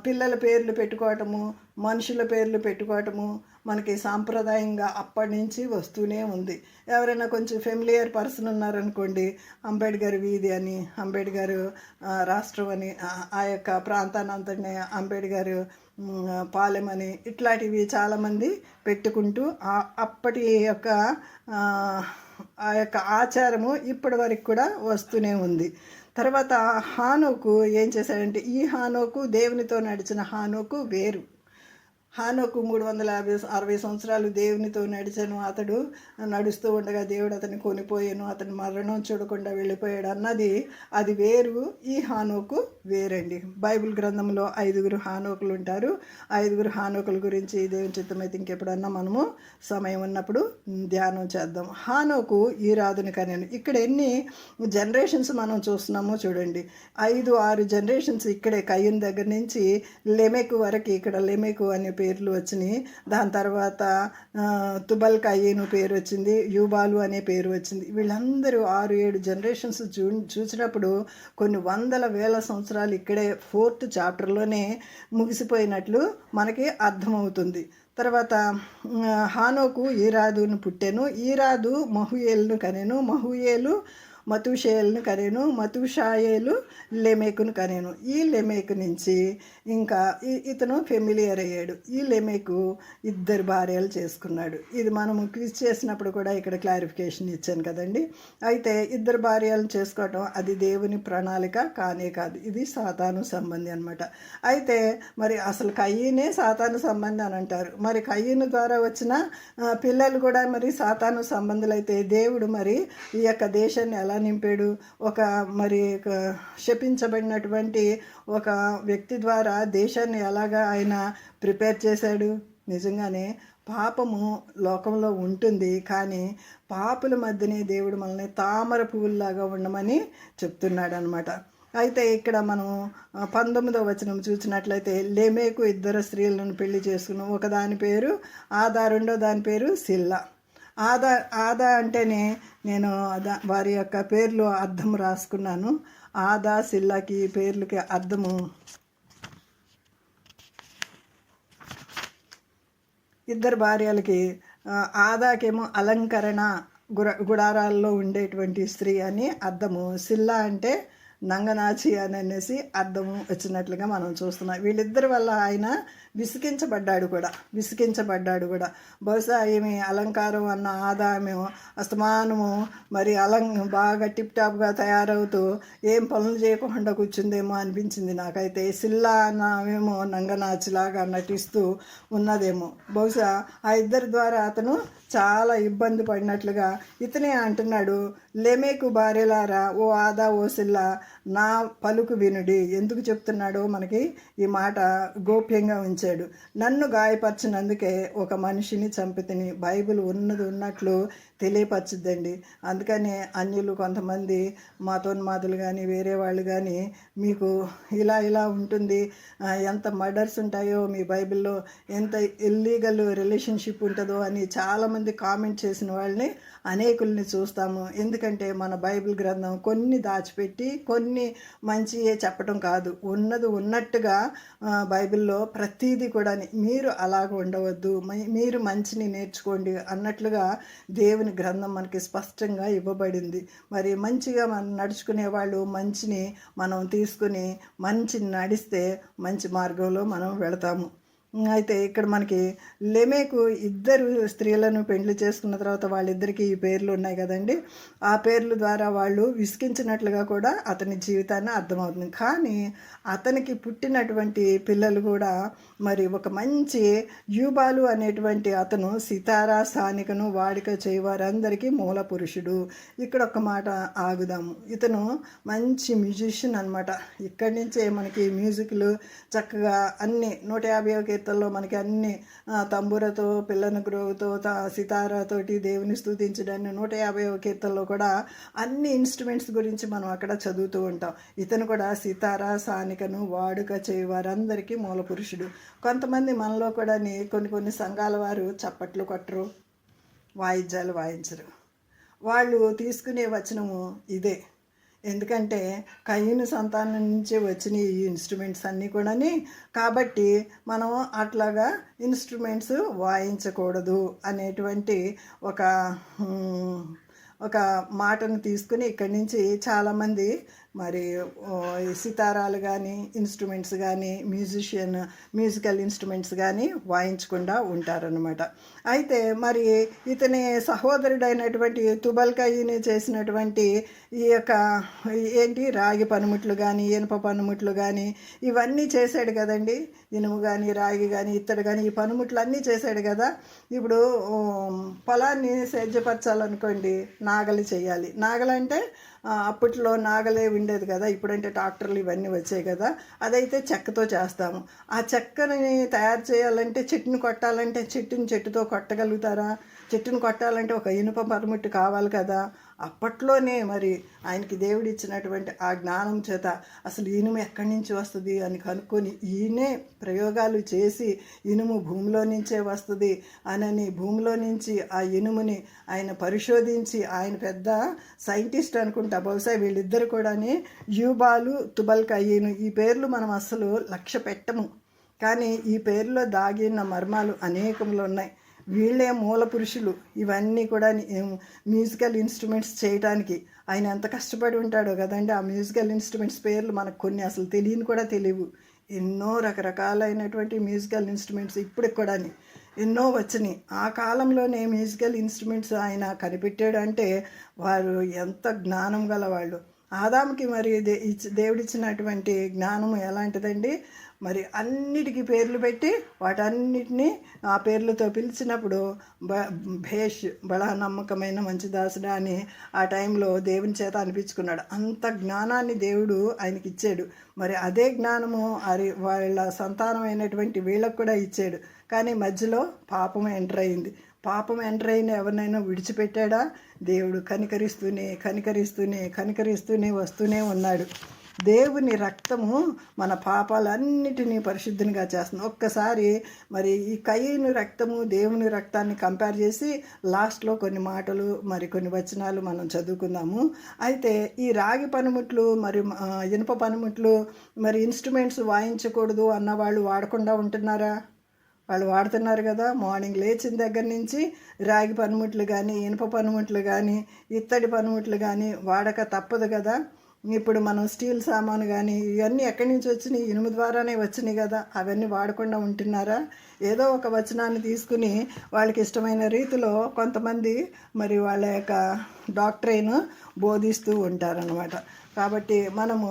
పిల్లల పేర్లు పెట్టుకోవటము, మనుషుల పేర్లు పెట్టుకోవటము మనకి సాంప్రదాయంగా అప్పటి నుంచి వస్తూనే ఉంది. ఎవరైనా కొంచెం ఫెమిలియర్ పర్సన్ ఉన్నారనుకోండి, అంబేద్కర్ వీధి అని, అంబేద్కర్ రాష్ట్రం అని, ఆ యొక్క ప్రాంతాన్ని అంతటినీ అంబేద్కర్ పాలెం అని, ఇట్లాంటివి చాలామంది పెట్టుకుంటూ అప్పటి యొక్క ఆ యొక్క ఆచారము ఇప్పటి వరకు కూడా వస్తూనే ఉంది. తర్వాత హానోకు ఏం చేశాడంటే, ఈ హానోకు దేవునితో నడిచిన హానోకు వేరు. హానోకు 360 సంవత్సరాలు దేవునితో నడిచాను. అతడు నడుస్తూ ఉండగా దేవుడు అతన్ని కొనిపోయాను, అతని మరణం చూడకుండా వెళ్ళిపోయాడు అన్నది అది వేరు. ఈ హానోకు వేరండి. బైబిల్ గ్రంథంలో 5 హానోకులు ఉంటారు. 5 హానోకుల గురించి దేవుని చిత్తమైతే ఇంకెప్పుడన్నా మనము సమయం ఉన్నప్పుడు ధ్యానం చేద్దాం. హానోకు ఈ రాదుని కనెను. ఇక్కడ ఎన్ని జనరేషన్స్ మనం చూస్తున్నామో చూడండి. 5-6 జనరేషన్స్ ఇక్కడే కయ్యూన్ దగ్గర నుంచి లెమెకు వరకు. ఇక్కడ లెమెకు అనే పేర్లు వచ్చినాయి. దాని తర్వాత తుబల్ కయ్యను పేరు వచ్చింది, యూబాలు అనే పేరు వచ్చింది. వీళ్ళందరూ 6-7 జనరేషన్స్ చూసినప్పుడు కొన్ని వందల వేల సంవత్సరాలు ఇక్కడే 4th చాప్టర్లోనే ముగిసిపోయినట్లు మనకి అర్థమవుతుంది. తర్వాత హానోకు ఈరాదును పుట్టెను, ఈరాదు మహుయేలును కనెను, మహుయేలు మతుషేలును కనెను, మతుషాయేలు లెమేకును కనెను. ఈ లెమేకు నుంచి ఇంకా ఇతను ఫెమిలియర్ అయ్యాడు. ఈ లెమేకు 2 భార్యలు చేసుకున్నాడు. ఇది మనము క్విజ్ చేసినప్పుడు కూడా ఇక్కడ క్లారిఫికేషన్ ఇచ్చాను కదండి. అయితే 2 భార్యలను చేసుకోవటం అది దేవుని ప్రణాళిక కానే కాదు, ఇది సాతాను సంబంధి అనమాట. అయితే మరి అసలు కయ్యనే సాతాను సంబంధి అని అంటారు. మరి కయ్యను ద్వారా వచ్చిన పిల్లలు కూడా మరి సాతాను సంబంధులైతే దేవుడు మరి ఈ యొక్క దేశాన్ని ఎలా నింపాడు? ఒక మరి శపించబడినటువంటి ఒక వ్యక్తి ద్వారా దేశాన్ని ఎలాగా ఆయన ప్రిపేర్ చేశాడు? నిజంగానే పాపము లోకంలో ఉంటుంది, కానీ పాపుల మధ్యనే దేవుడు మనల్ని తామర పువ్వుల్లాగా ఉండమని చెప్తున్నాడు అనమాట. అయితే ఇక్కడ మనం 19వ వచనం చూసినట్లయితే లెమేకు 2 స్త్రీలను పెళ్లి చేసుకుని, ఒకదాని పేరు ఆదా, రెండో దాని పేరు సిల్లా. ఆదా అంటేనే నేను వారి యొక్క పేర్లు అర్థం రాసుకున్నాను. ఆదా సిల్లాకి పేర్లకి అర్థము 2 భార్యలకి. ఆదాకేమో అలంకరణ, గుడారాల్లో ఉండేటువంటి స్త్రీ అని అర్థము. సిల్లా అంటే నంగనాచి అని అనేసి అర్థం వచ్చినట్లుగా మనం చూస్తున్నాం. వీళ్ళిద్దరి వల్ల ఆయన విసిగించబడ్డాడు కూడా. బహుశా ఏమి అలంకారం అన్న ఆదాయమేమో అస్తమానము మరి బాగా టిప్ టాప్గా తయారవుతూ ఏం పనులు చేయకుండా కూర్చుందేమో అనిపించింది నాకైతే. సిల్లా అన్నమేమో నంగనాచిలాగా నటిస్తూ ఉన్నదేమో. బహుశా ఆ 2 ద్వారా అతను చాలా ఇబ్బంది పడినట్లుగా ఇతనే అంటున్నాడు, లెమేకు భార్యలారా, ఓ ఆదా ఓ సిల్లా, నా పలుకు వినుడి. ఎందుకు చెప్తున్నాడో మనకి ఈ మాట గోప్యంగా ఉంచాడు. నన్ను గాయపరిచినందుకే ఒక మనిషిని చంపితిని. బైబిల్ ఉన్నట్లు తెలియపరచుద్దండి. అందుకనే అన్యులు కొంతమంది మాతోన్మాదులు కానీ వేరే వాళ్ళు కానీ మీకు ఇలా ఉంటుంది, ఎంత మర్డర్స్ ఉంటాయో మీ బైబిల్లో, ఎంత ఇల్లీగల్ రిలేషన్షిప్ ఉంటుందో అని చాలామంది కామెంట్ చేసిన వాళ్ళని అనేకుల్ని చూస్తాము. ఎందుకంటే మన బైబిల్ గ్రంథం కొన్ని దాచిపెట్టి కొన్ని మంచియే చెప్పడం కాదు, ఉన్నట్టుగా బైబిల్లో ప్రతీది కూడా మీరు అలాగ ఉండవద్దు, మీరు మంచిని నేర్చుకోండి అన్నట్లుగా దేవుని గ్రంథం మనకి స్పష్టంగా ఇవ్వబడింది. మరి మంచిగా మనం నడుచుకునే వాళ్ళు మంచిని మనం తీసుకుని మంచిని నడిస్తే మంచి మార్గంలో మనం వెళతాము. అయితే ఇక్కడ మనకి లెమేకు 2 స్త్రీలను పెళ్లి చేసుకున్న తర్వాత వాళ్ళిద్దరికీ ఈ పేర్లు ఉన్నాయి కదండి. ఆ పేర్ల ద్వారా వాళ్ళు విసిగించినట్లుగా కూడా అతని జీవితాన్ని అర్థమవుతుంది. కానీ అతనికి పుట్టినటువంటి పిల్లలు కూడా మరి ఒక మంచి యూబాలు అనేటువంటి అతను సితారా సానికను వాడిక చేయవారందరికీ మూల పురుషుడు. ఇక్కడ ఒక మాట ఆగుదాము. ఇతను మంచి మ్యూజిషియన్ అనమాట. ఇక్కడి నుంచే మనకి మ్యూజిక్లు చక్కగా అన్ని 150 కీర్తనలో మనకి అన్ని తంబురతో, పిల్లన గ్రోవుతో, సితారాతోటి దేవుని స్తుతించడాన్ని 150వ కీర్తనలో కూడా అన్ని ఇన్స్ట్రుమెంట్స్ గురించి మనం అక్కడ చదువుతూ ఉంటాం. ఇతను కూడా సితారా సానికను వాడుక చేయవారందరికీ మూల పురుషుడు. కొంతమంది మనలో కూడా కొన్ని సంఘాల వారు చప్పట్లు కొట్టరు, వాయిద్యాలు వాయించరు. వాళ్ళు తీసుకునే వచనము ఇదే. ఎందుకంటే కయ్యను సంతానం నుంచి వచ్చిన ఈ ఇన్స్ట్రుమెంట్స్ అన్నీ కూడాని, కాబట్టి మనం అట్లాగా ఇన్స్ట్రుమెంట్స్ వాయించకూడదు అనేటువంటి ఒక మాటను తీసుకుని ఇక్కడి నుంచి చాలామంది మరి సితారాలు కానీ ఇన్స్ట్రుమెంట్స్ కానీ మ్యూజికల్ ఇన్స్ట్రుమెంట్స్ కానీ వాయించకుండా ఉంటారనమాట. అయితే మరి ఇతని సహోదరుడైనటువంటి తుబల్ కయ్యని చేసినటువంటి ఈ యొక్క రాగి పనిముట్లు కానీ ఇనుప పనిముట్లు కానీ ఇవన్నీ చేశాడు కదండి. ఇనుము కానీ రాగి కానీ ఇత్తడి కానీ ఈ పనిముట్లు అన్నీ చేశాడు కదా. ఇప్పుడు పొలాన్ని సేద్యపరచాలనుకోండి, నాగలి చేయాలి. నాగలంటే అప్పట్లో నాగలే ఉండేది కదా, ఇప్పుడంటే ట్రాక్టర్లు ఇవన్నీ వచ్చాయి కదా. అదైతే చెక్కతో చేస్తాము. ఆ చెక్కని తయారు చేయాలంటే చెట్టుని కొట్టాలంటే చెట్టుతో కొట్టగలుగుతారా? చెట్టును కొట్టాలంటే ఒక ఇనుప పనిముట్టు కావాలి కదా. అప్పట్లోనే మరి ఆయనకి దేవుడు ఇచ్చినటువంటి ఆ జ్ఞానం చేత అసలు ఇనుము ఎక్కడి నుంచి వస్తుంది అని కనుక్కొని ఈయనే ప్రయోగాలు చేసి ఇనుము భూమిలో నుంచే వస్తుంది అని భూమిలో నుంచి ఆ ఇనుముని ఆయన పరిశోధించి ఆయన పెద్ద సైంటిస్ట్ అనుకుంటా. బహుశా వీళ్ళిద్దరు కూడా యూబాలు తుబల్ కయీను ఈ పేర్లు మనం అసలు లక్ష్య పెట్టము, కానీ ఈ పేరులో దాగిన మర్మాలు అనేకములు ఉన్నాయి. వీళ్ళే మూల పురుషులు ఇవన్నీ కూడా మ్యూజికల్ ఇన్స్ట్రుమెంట్స్ చేయడానికి. ఆయన ఎంత కష్టపడి ఉంటాడో కదండి. ఆ మ్యూజికల్ ఇన్స్ట్రుమెంట్స్ పేర్లు మనకు కొన్ని అసలు తెలియని కూడా తెలియవు. ఎన్నో రకరకాలైనటువంటి మ్యూజికల్ ఇన్స్ట్రుమెంట్స్ ఇప్పటికి కూడా ఎన్నో వచ్చినాయి. ఆ కాలంలోనే మ్యూజికల్ ఇన్స్ట్రుమెంట్స్ ఆయన కనిపెట్టాడు అంటే వారు ఎంత జ్ఞానం గల వాళ్ళు. ఆదాముకి మరి దేవుడిచ్చినటువంటి జ్ఞానం ఎలాంటిదండి, మరి అన్నిటికీ పేర్లు పెట్టి వాటన్నిటినీ ఆ పేర్లతో పిలిచినప్పుడు భేష్ బడా నమ్మకమైన మంచి దాసుడా అని ఆ టైంలో దేవుని చేత అనిపించుకున్నాడు. అంత జ్ఞానాన్ని దేవుడు ఆయనకి ఇచ్చాడు. మరి అదే జ్ఞానము వాళ్ళ సంతానమైనటువంటి వీళ్ళకు కూడా ఇచ్చాడు. కానీ మధ్యలో పాపం ఎంటర్ అయింది. పాపం ఎంటర్ అయిన ఎవరినైనా విడిచిపెట్టాడా? దేవుడు కనికరిస్తూనే వస్తూనే ఉన్నాడు. దేవుని రక్తము మన పాపాలన్నిటినీ పరిశుద్ధంగా చేస్తుంది. ఒక్కసారి మరి ఈ కయీను రక్తము దేవుని రక్తాన్ని కంపేర్ చేసి లాస్ట్లో కొన్ని మాటలు మరి కొన్ని వచనాలు మనం చదువుకుందాము. అయితే ఈ రాగి పనిముట్లు మరి ఇనుప పనిముట్లు మరి ఇన్స్ట్రుమెంట్స్ వాయించకూడదు అన్న వాళ్ళు వాడకుండా ఉంటున్నారా? వాళ్ళు వాడుతున్నారు కదా. మార్నింగ్ లేచిన దగ్గర నుంచి రాగి పనిముట్లు కానీ ఇనుప పనిముట్లు కానీ ఇత్తడి పనిముట్లు కానీ వాడక తప్పదు కదా. ఇప్పుడు మనం స్టీల్ సామాను కానీ ఇవన్నీ ఎక్కడి నుంచి వచ్చినాయి? ఇనుము ద్వారానే వచ్చినాయి కదా. అవన్నీ వాడకుండా ఉంటున్నారా? ఏదో ఒక వచనాన్ని తీసుకుని వాళ్ళకి ఇష్టమైన రీతిలో కొంతమంది మరి వాళ్ళ యొక్క డాక్ట్రైన్ బోధిస్తూ ఉంటారనమాట. కాబట్టి మనము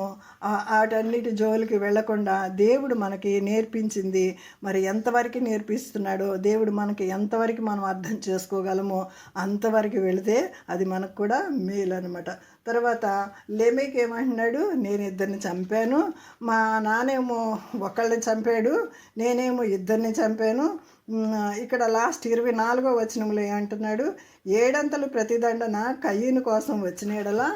వాటన్నిటి జోలికి వెళ్లకుండా దేవుడు మనకి నేర్పించింది మరి ఎంతవరకు నేర్పిస్తున్నాడో, దేవుడు మనకి ఎంతవరకు మనం అర్థం చేసుకోగలమో అంతవరకు వెళితే అది మనకు కూడా మేలు అనమాట. తర్వాత లెమేకి ఏమంటున్నాడు, నేను ఇద్దరిని చంపాను, మా నానేమో ఒకళ్ళని చంపాడు, నేనేమో ఇద్దరిని చంపాను. ఇక్కడ లాస్ట్ 24వ వచనంలో ఏమంటున్నాడు, 7 అంతలు ప్రతిదండన కయీను కోసం వచ్చినేడలా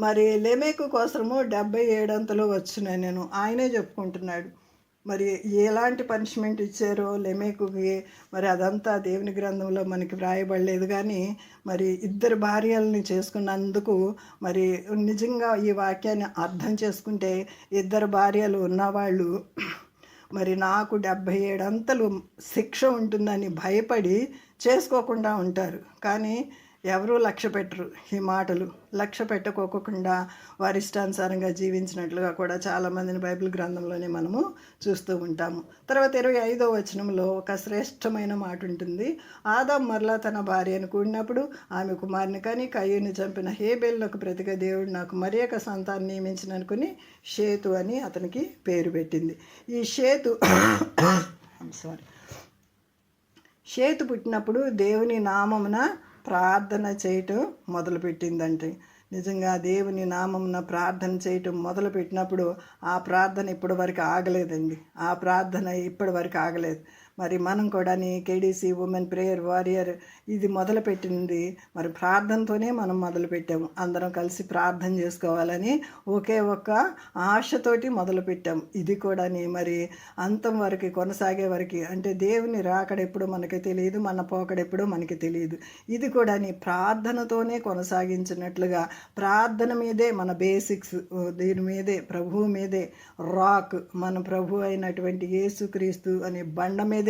మరి లెమేకు కోసము 77 అంతలు వచ్చినాయి నేను ఆయనే చెప్పుకుంటున్నాడు. మరి ఎలాంటి పనిష్మెంట్ ఇచ్చారో లెమేకుకి మరి అదంతా దేవుని గ్రంథంలో మనకి వ్రాయబడలేదు. కానీ మరి 2 భార్యల్ని చేసుకున్నందుకు మరి నిజంగా ఈ వాక్యాన్ని అర్థం చేసుకుంటే 2 భార్యలు ఉన్నవాళ్ళు మరి నాకు 77 అంతలు శిక్ష ఉంటుందని భయపడి చేసుకోకుండా ఉంటారు. కానీ ఎవరూ లక్ష్య పెట్టరు. ఈ మాటలు లక్ష్య పెట్టుకోకుండా వారి ఇష్టానుసారంగా జీవించినట్లుగా కూడా చాలామందిని బైబిల్ గ్రంథంలోనే మనము చూస్తూ ఉంటాము. తర్వాత 25వ వచనంలో ఒక శ్రేష్టమైన మాట ఉంటుంది. ఆదాం మరలా తన భార్యను కూడినప్పుడు ఆమె కుమారుని కానీ కయ్యూని చంపిన హేబేలుకు ప్రతిగా దేవుడు నాకు మరి ఒక సంతాన్ని నియమించిననుకుని షేతు అని అతనికి పేరు పెట్టింది. ఈ షేతు షేతు పుట్టినప్పుడు దేవుని నామమున ప్రార్థన చేయటం మొదలుపెట్టిందంటే, నిజంగా దేవుని నామమున ప్రార్థన చేయటం మొదలుపెట్టినప్పుడు ఆ ప్రార్థన ఇప్పటి వరకు ఆగలేదండి. ఆ ప్రార్థన ఇప్పటి వరకు ఆగలేదు. మరి మనం కూడా కేడీసీ ఉమెన్ ప్రేయర్ వారియర్ ఇది మొదలుపెట్టింది మరి ప్రార్థనతోనే మనం మొదలుపెట్టాము. అందరం కలిసి ప్రార్థన చేసుకోవాలని ఒకే ఒక్క ఆశతోటి మొదలుపెట్టాము. ఇది కూడా మరి అంతం వరకు కొనసాగే వరకు, అంటే దేవుని రాకడెప్పుడు మనకి తెలియదు, మన పోకడెప్పుడు మనకి తెలియదు. ఇది కూడా ప్రార్థనతోనే కొనసాగించినట్లుగా ప్రార్థన మీదే మన బేసిక్స్, దీని మీదే ప్రభువు మీదే రాక్, మన ప్రభు అయినటువంటి యేసుక్రీస్తు అనే బండ మీదే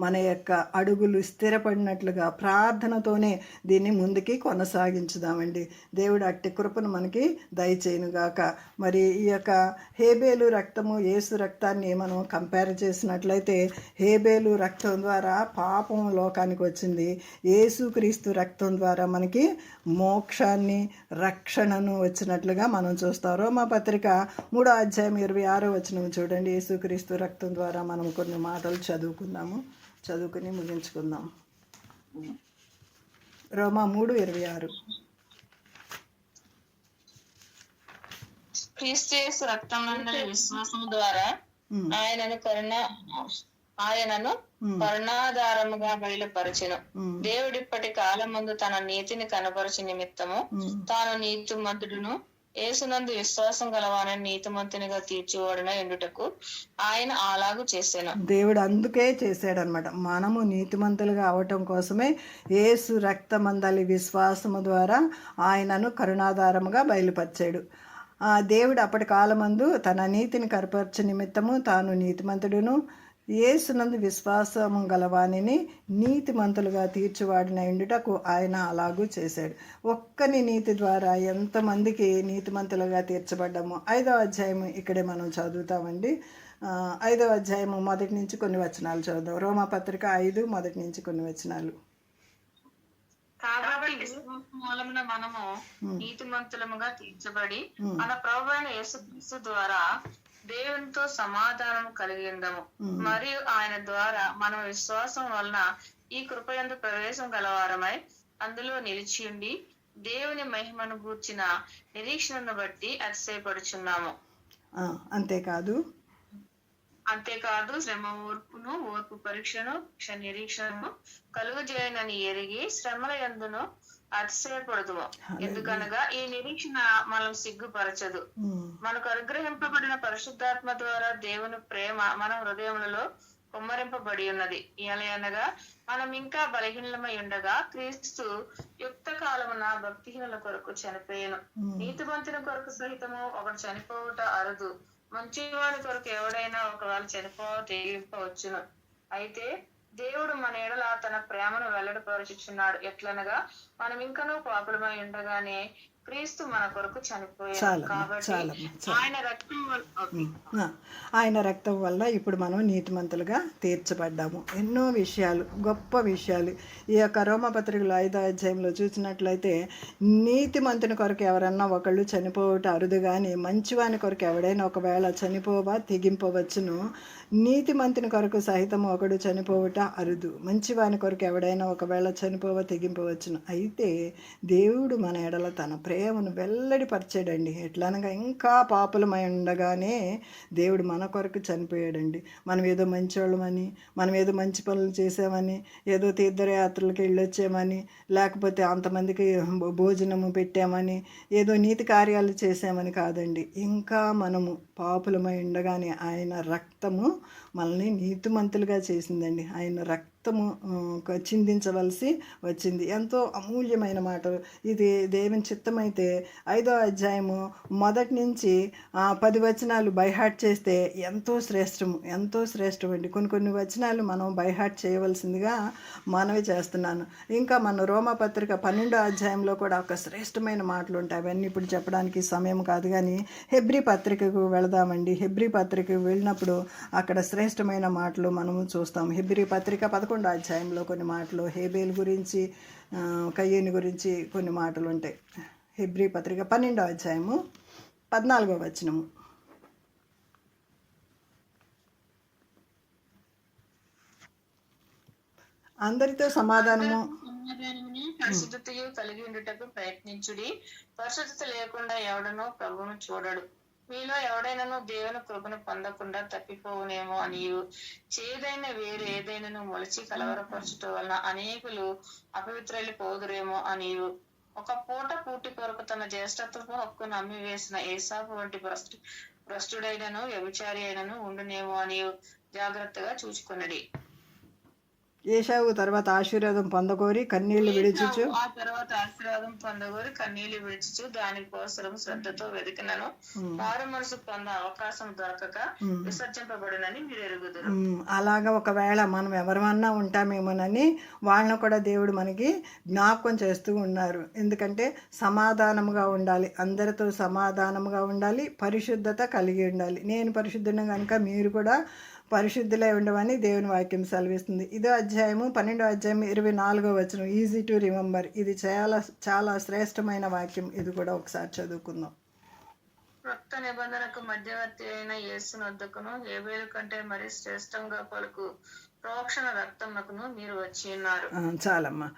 మన యొక్క అడుగులు స్థిరపడినట్లుగా ప్రార్థనతోనే దీన్ని ముందుకి కొనసాగించుదామండి. దేవుడు అట్టి కృపను మనకి దయచేయునుగాక. మరి ఈ యొక్క హేబేలు రక్తము యేసు రక్తాన్ని మనం కంపేర్ చేసినట్లయితే హేబేలు రక్తం ద్వారా పాపం లోకానికి వచ్చింది. యేసుక్రీస్తు రక్తం ద్వారా మనకి మోక్షాన్ని రక్షణను వచ్చినట్లుగా మనం చూస్తాం. రోమాపత్రిక 3వ అధ్యాయం 26వ వచనం చూడండి. యేసుక్రీస్తు రక్తం ద్వారా మనం కొన్ని మాటలు చదువుకుని ముగించుకుందాం. రోమా 3:26. క్రీస్తు యేసు రక్తం విశ్వాసము ద్వారా ఆయనను ఆయనను కరుణాధారముగా బయలుపరచెను. దేవుడిప్పటి కాలమందు తన నీతిని కనపరచు నిమిత్తము తాను నీతిమంతుడును యేసునందు విశ్వాసం గలవానని నీతిమంతునిగా తీర్చివాడున ఎండుటకు ఆయన అలాగూ చేశాను. దేవుడు అందుకే చేశాడనమాట. మనము నీతిమంతులుగా అవటం కోసమే యేసు రక్తమందలి విశ్వాసము ద్వారా ఆయనను కరుణాధారముగా బయలుపరిచాడు. దేవుడు అప్పటి కాలమందు తన నీతిని కనపరచు నిమిత్తము తాను నీతిమంతుడును యేసునందు విశ్వాసము గలవానిని నీతిమంతులుగా తీర్చివాడిన ఎండుటకు ఆయన అలాగూ చేశాడు. ఒక్కని నీతి ద్వారా ఎంతమందికి నీతిమంతులుగా తీర్చబడ్డాము. 5వ అధ్యాయము ఇక్కడే మనం చదువుతామండి. 5వ అధ్యాయము మొదటి నుంచి కొన్ని వచనాలు చదువుదాం. రోమాపత్రిక 5 మొదటి నుంచి కొన్ని వచనాలు. కాబట్టి విశ్వాసం మూలమున మనము నీతిమంతులముగా తీర్చబడి మన ప్రభువైన యేసుక్రీస్తు ద్వారా దేవునితో సమాధానం కలిగి ఉందము. మరియు ఆయన ద్వారా మనం విశ్వాసం వలన ఈ కృపయందు ప్రవేశం గలవారమై అందులో నిలిచి ఉండి దేవుని మహిమను గూర్చిన నిరీక్షణను బట్టి అతిశయపడుచున్నాము. అంతేకాదు శ్రమ ఓర్పు పరీక్షను నిరీక్షణను కలుగజేయనని ఎరిగి శ్రమల యందును అతిశయపడదుము. ఎందుకనగా ఈ నిరీక్షణ మనం సిగ్గుపరచదు. మనకు అనుగ్రహింపబడిన పరిశుద్ధాత్మ ద్వారా దేవుని ప్రేమ మన హృదయములలో కుమ్మరింపబడి ఉన్నది. అనగా మనం ఇంకా బలహీనమై ఉండగా క్రీస్తు యుక్త కాలమున భక్తిహీనుల కొరకు చనిపోయాను. నీతిమంతుని కొరకు సహితము ఒకడు చనిపోవుట అరుదు. మంచివాడి కొరకు ఎవడైనా ఒకవేళ తెగింపవచ్చును. అయితే దేవుడు మన ఎడల తన ప్రేమను వెల్లడిపరుచుచున్నాడు. ఎట్లనగా మనం ఇంకనూ పాపులమై ఉండగానే క్రీస్తు మన కొరకు చనిపోయాడు. కాబట్టి ఆయన రక్తం వల్ల ఇప్పుడు మనం నీతిమంతులుగా తీర్చబడ్డాము. ఎన్నో విషయాలు, గొప్ప విషయాలు ఈ యొక్క రోమపత్రికలో 5వ అధ్యాయంలో చూసినట్లయితే నీతిమంతుని కొరకు ఎవరన్నా ఒకళ్ళు చనిపోవట అరుదు, కానీ మంచివాని కొరకు ఎవడైనా ఒకవేళ తెగింపవచ్చును. నీతిమంతుని కొరకు సహితము ఒకడు చనిపోవట అరుదు, మంచివాని కొరకు ఎవడైనా ఒకవేళ తెగింపవచ్చును. అయితే దేవుడు మన ఎడల తన ప్రేమను వెల్లడిపరిచాడండి. ఎట్లనగా ఇంకా పాపులమై ఉండగానే దేవుడు మన కొరకు చనిపోయాడండి. మనం ఏదో మంచివాళ్ళమని, మనం ఏదో మంచి పనులు చేసామని, ఏదో తీర్థయాత్రలకు వెళ్ళొచ్చామని, లేకపోతే అంతమందికి భోజనము పెట్టామని, ఏదో నీతి కార్యాలు చేసామని కాదండి. ఇంకా మనము పాపులమై ఉండగానే ఆయన రక్తము మనల్ని నీతిమంతులుగా చేసిందండి. ఆయన రక్తము చిందించవలసి వచ్చింది. ఎంతో అమూల్యమైన మాటలు. ఇది దేవుని చిత్తమైతే 5వ అధ్యాయము మొదటి నుంచి 10 వచనాలు బైహార్ట్ చేస్తే ఎంతో శ్రేష్టం అండి. కొన్ని వచనాలు మనం బైహార్ట్ చేయవలసిందిగా మనవి చేస్తున్నాను. ఇంకా మన రోమపత్రిక 12వ అధ్యాయంలో కూడా ఒక శ్రేష్టమైన మాటలు ఉంటాయి. అవన్నీ ఇప్పుడు చెప్పడానికి సమయం కాదు, కానీ హెబ్రీ పత్రికకు వెళదామండి. హెబ్రీ పత్రికకు వెళ్ళినప్పుడు అక్కడ శ్రేష్టమైన మాటలు మనము చూస్తాం. హెబ్రీ పత్రిక 11వ అధ్యాయంలో కొన్ని మాటలు, హేబేల్ గురించి, కయ్యేని గురించి కొన్ని మాటలు ఉంటాయి. హెబ్రీ పత్రిక 12వ అధ్యాయము 14వ వచనము. అందరితో సమాధానము పరిశుద్ధతయు కలిగి ఉండుటకు ప్రయత్నించుడి. పరిశుద్ధత లేకుండా ఎవడనో ప్రభువును చూడడు. మీలో ఎవడైనాను దేవుని కృపను పొందకుండా తప్పిపోవునేమో అనియు, చేదైన వేరు ఏదైనాను మొలిచి కలవరపరచుట వలన అనేకులు అపవిత్రులు పోదురేమో అనియు, ఒక పూట పూటి కొరకు తన జ్యేష్ఠత్వపు హక్కును అమ్మి వేసిన ఏసాపు వంటి భ్రష్టుడైనను వ్యభిచారి అయినను ఉండునేమో అనియు జాగ్రత్తగా చూచుకొనడి. ఏశావు తర్వాత ఆశీర్వాదం పొందగోరి కన్నీళ్లు విడిచుచు దానికోసం శ్రద్ధతో వెతికినను మారు మనసు పొంద అవకాశం దొరకక విసర్జింపబడునని మీరు ఎరుగుదురు. అలాగా ఒకవేళ మనం ఎవరన్నా ఉంటామేమోనని వాళ్ళని కూడా దేవుడు మనకి జ్ఞాపకం చేస్తూ ఉన్నారు. ఎందుకంటే సమాధానముగా ఉండాలి, అందరితో సమాధానముగా ఉండాలి, పరిశుద్ధత కలిగి ఉండాలి. నేను పరిశుద్ధుని కనుక మీరు కూడా పరిశుద్ధులై ఉండవని దేవుని వాక్యం సెలవిస్తుంది. ఇదో అధ్యాయము 12వ అధ్యాయం 24వ వచనం. Easy to remember. ఇది చాలా శ్రేష్టమైన వాక్యం. ఇది కూడా ఒకసారి చదువుకుందాం. కొత్త నిబంధనకు మధ్యవర్తి అయిన యేసునొద్దకును హేబేలు కంటే మరి శ్రేష్టంగా పలుకు ప్రోక్షణ రక్తమునకును మీరు వచ్చి ఉన్నారు. చాలమ్మా.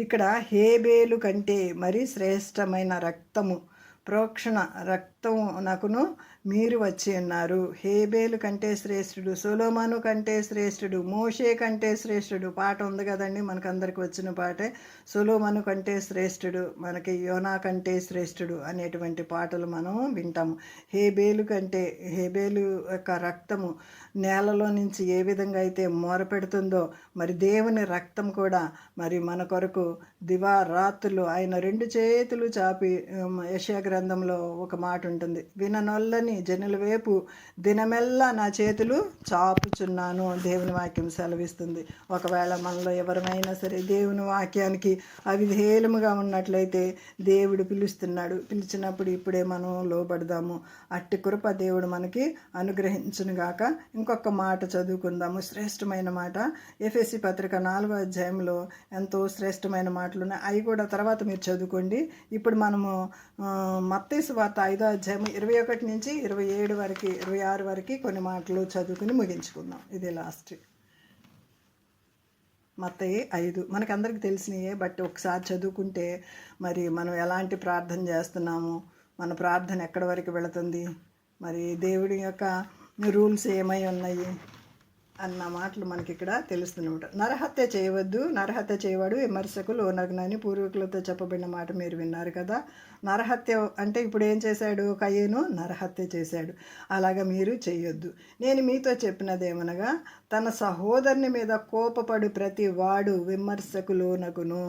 ఇక్కడ హేబేలు కంటే మరి శ్రేష్టమైన రక్తము, ప్రోక్షణ రక్తమునకును మీరు వచ్చి ఉన్నారు. హేబేలు కంటే శ్రేష్ఠుడు, సొలొమోను కంటే శ్రేష్ఠుడు, మోషే కంటే శ్రేష్ఠుడు. పాట ఉంది కదండి, మనకందరికి వచ్చిన పాటే. సొలొమోను కంటే శ్రేష్ఠుడు, మనకి యోనా కంటే శ్రేష్ఠుడు అనేటువంటి పాటలు మనం వింటాము. హేబేలు యొక్క రక్తము నేలలో నుంచి ఏ విధంగా అయితే మొరపెడుతుందో, మరి దేవుని రక్తం కూడా మరి మన కొరకు దివారాత్రులు ఆయన 2 చేతులు చాపి, యెషయా గ్రంథంలో ఒక మాట ఉంటుంది, విననొల్లని జనుల వైపు దినమెల్లా నా చేతులు చాపుచున్నాను. దేవుని వాక్యం సెలవిస్తుంది. ఒకవేళ మనలో ఎవరమైనా సరే దేవుని వాక్యానికి అవిధేయముగా ఉన్నట్లయితే దేవుడు పిలుస్తున్నాడు. పిలిచినప్పుడు ఇప్పుడే మనం లోబడదాము. అట్టి కృప దేవుడు మనకి అనుగ్రహించునుగాక. ఇంకొక మాట చదువుకుందాము, శ్రేష్టమైన మాట. ఎఫెసీ పత్రిక 4వ అధ్యాయంలో ఎంతో శ్రేష్టమైన మాటలు ఉన్నాయి. అవి కూడా తర్వాత మీరు చదువుకోండి. ఇప్పుడు మనము మత్తయి సువార్త 5వ అధ్యాయం 21 నుంచి 27 వరకు 26 వరకు కొన్ని మాటలు చదువుకుని ముగించుకుందాం. ఇది లాస్ట్. మత్తయి 5 మనకందరికి తెలిసినయే, బట్ ఒకసారి చదువుకుంటే మరి మనం ఎలాంటి ప్రార్థన చేస్తున్నాము, మన ప్రార్థన ఎక్కడి వరకు వెళుతుంది, మరి దేవుడి యొక్క రూల్స్ ఏమై ఉన్నాయి అన్న మాటలు మనకి ఇక్కడ తెలుస్తున్నమాట. నరహత్య చేయవద్దు, నరహత్య చేయవాడు విమర్శకు లోనగునని పూర్వీకులతో చెప్పబడిన మాట మీరు విన్నారు కదా. నరహత్య అంటే ఇప్పుడు ఏం చేశాడు కయీను? నరహత్య చేశాడు. అలాగా మీరు చేయొద్దు. నేను మీతో చెప్పినదేమనగా, తన సహోదరుని మీద కోపపడు ప్రతి వాడు విమర్శకు లోనగును.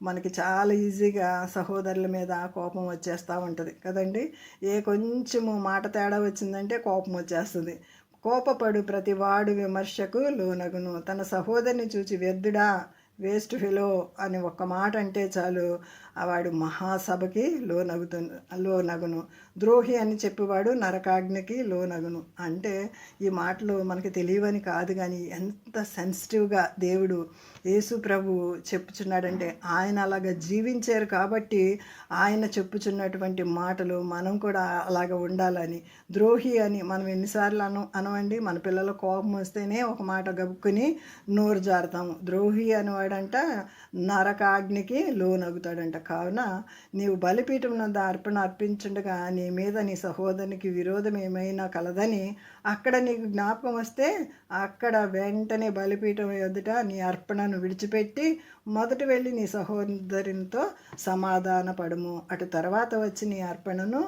మనకి చాలా ఈజీగా సహోదరుల మీద కోపం వచ్చేస్తూ ఉంటుంది కదండి. కొంచెము మాట తేడా వచ్చిందంటే కోపం వచ్చేస్తుంది. కోపపడు ప్రతి వాడు విమర్శకు లోనగును. తన సహోదరిని చూచి వ్యర్థుడా, వేస్ట్ ఫెలో అని ఒక్క మాట అంటే చాలు, వాడు మహాసభకి లోనగును. ద్రోహి అని చెప్పేవాడు నరకాగ్నికి లోనగును. అంటే ఈ మాటలు మనకి తెలియవని కాదు, కానీ ఎంత సెన్సిటివ్గా దేవుడు యేసు ప్రభు చెప్పుచున్నాడంటే, ఆయన అలాగ జీవించారు కాబట్టి ఆయన చెప్పుచున్నటువంటి మాటలు మనం కూడా అలాగ ఉండాలని. ద్రోహి అని మనం ఎన్నిసార్లు అనవండి, మన పిల్లల కోపం వస్తేనే ఒక మాట గబుక్కుని నోరు జారుతాము. ద్రోహి అనేవాడంట నరకాగ్నికి లోనగుతాడంట. కావున నీవు బలిపీఠం నందు అర్పణ అర్పించుండగా నీ మీద నీ సహోదరునికి విరోధం ఏమైనా కలదని అక్కడ నీకు జ్ఞాపకం వస్తే అక్కడ వెంటనే బలిపీఠం ఎదుట నీ అర్పణను విడిచిపెట్టి మొదట వెళ్ళి నీ సహోదరునితో సమాధాన పడము, అటు తర్వాత వచ్చి నీ అర్పణను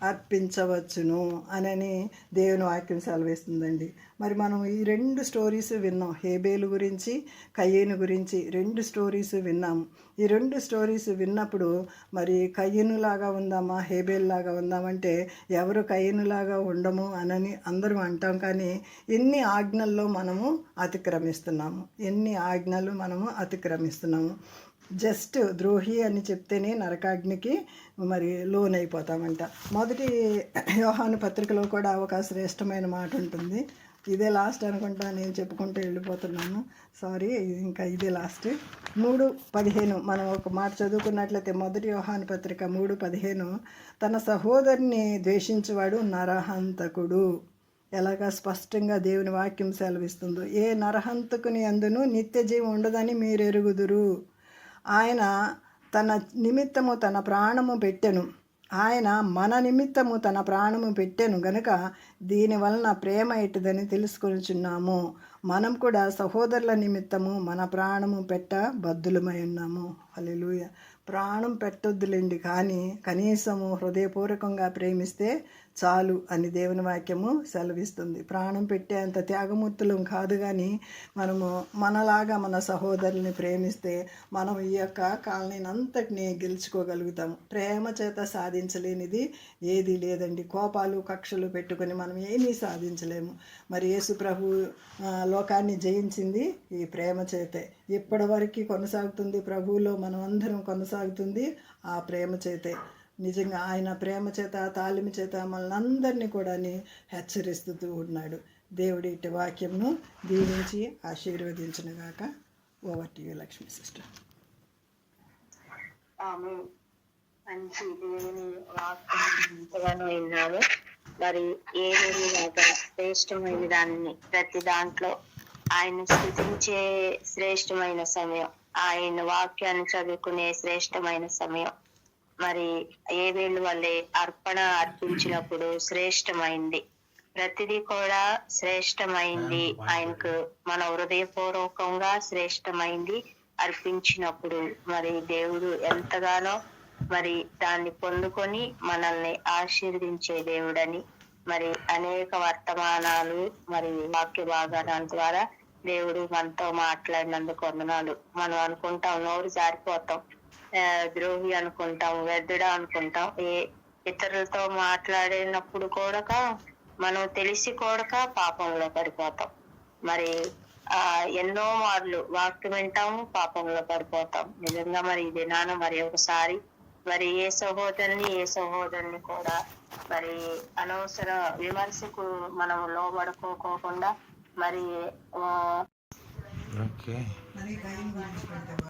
అర్పించవచ్చును అని దేవుని వాక్యం సెలవిస్తుందండి. మరి మనం ఈ 2 స్టోరీస్ విన్నాం, హేబేలు గురించి కయీను గురించి 2 స్టోరీస్ విన్నాము. ఈ 2 స్టోరీస్ విన్నప్పుడు మరి కయీనులాగా ఉందామా హేబేలులాగా ఉందామంటే ఎవరు కయీనులాగా ఉండము అని అందరూ అంటాం, కానీ ఎన్ని ఆజ్ఞల్లో మనము అతిక్రమిస్తున్నాము, ఎన్ని ఆజ్ఞలు మనము అతిక్రమిస్తున్నాము. జస్ట్ ద్రోహి అని చెప్తేనే నరకాగ్నికి మరి లోనైపోతామంట. మొదటి యోహాను పత్రికలో కూడా ఒక శ్రేష్టమైన మాట ఉంటుంది. ఇదే లాస్ట్ అనుకుంటా, నేను చెప్పుకుంటూ వెళ్ళిపోతున్నాను, సారీ, ఇంకా ఇదే లాస్ట్. 3:15 మనం ఒక మాట చదువుకున్నట్లయితే మొదటి యోహాను పత్రిక 3:15, తన సహోదరుని ద్వేషించేవాడు నరహంతకుడు. ఎలాగా స్పష్టంగా దేవుని వాక్యం సెలవిస్తుందో, ఏ నరహంతకుని అందును నిత్య జీవం ఉండదని మీరు ఎరుగుదురు. ఆయన తన నిమిత్తము తన ప్రాణము పెట్టెను, ఆయన మన నిమిత్తము తన ప్రాణము పెట్టెను గనుక దీని వలన ప్రేమ ఎట్టుదని తెలుసుకొనిచున్నాము. మనం కూడా సహోదరుల నిమిత్తము మన ప్రాణము పెట్ట బద్దులమై ఉన్నాము. హల్లెలూయా. ప్రాణం పెట్టొద్దులేండి, కానీ కనీసము హృదయపూర్వకంగా ప్రేమిస్తే చాలు అని దేవుని వాక్యము సెలవిస్తుంది. ప్రాణం పెట్టేంత త్యాగమూర్తులం కాదు, కానీ మనము మనలాగా మన సహోదరుల్ని ప్రేమిస్తే మనం ఈ యొక్క కాలనీని అంతటినీ గెలుచుకోగలుగుతాము. ప్రేమ చేత సాధించలేనిది ఏది లేదండి. కోపాలు కక్షలు పెట్టుకొని మనం ఏమీ సాధించలేము. మరి యేసు ప్రభు లోకాన్ని జయించింది ఈ ప్రేమ చేతే. ఇప్పటి వరకు కొనసాగుతుంది, ప్రభువులో మనం అందరం కొనసాగుతుంది ఆ ప్రేమ చేతే. నిజంగా ఆయన ప్రేమ చేత తాళిమి చేత మనల్ని అందరినీ కూడా హెచ్చరిస్తూ ఉన్నాడు. దేవుడి ఇటు వాక్యంను దీవించి ఆశీర్వదించునుగాక. Over to you Lakshmi sister. మంచి దేవుని వాక్యం విన్నాను. మరి ఏది శ్రేష్టమైన దానిని ప్రతి దాంట్లో ఆయన స్థుతించే శ్రేష్టమైన సమయం, ఆయన వాక్యాన్ని చదువుకునే శ్రేష్టమైన సమయం. మరి ఏబేలు వల్లే అర్పణ అర్పించినప్పుడు శ్రేష్టమైంది. ప్రతిదీ కూడా శ్రేష్టమైంది. ఆయనకు మన హృదయపూర్వకంగా శ్రేష్టమైంది అర్పించినప్పుడు మరి దేవుడు ఎంతగానో మరి దాన్ని పొందుకొని మనల్ని ఆశీర్వదించే దేవుడని మరి అనేక వర్తమానాలు మరి వాక్య భాగాల ద్వారా దేవుడు మనతో మాట్లాడినందుకు వందనాలు. మనం అనుకుంటాం నోరు జారిపోతాం, ద్రోహి అనుకుంటాం, వ్యర్థుడా అనుకుంటాం. ఇతరులతో మాట్లాడినప్పుడు కూడా మనం తెలిసి కూడా పాపంలో పడిపోతాం. మరి ఎన్నో మార్లు వాక్యం వింటాము, పాపంలో పడిపోతాం. నిజంగా మరి ఈ దినాన మరి ఒకసారి మరి ఏ సహోదరుని కూడా మరి అనవసర విమర్శకు మనం లోబడుకోకుండా మరి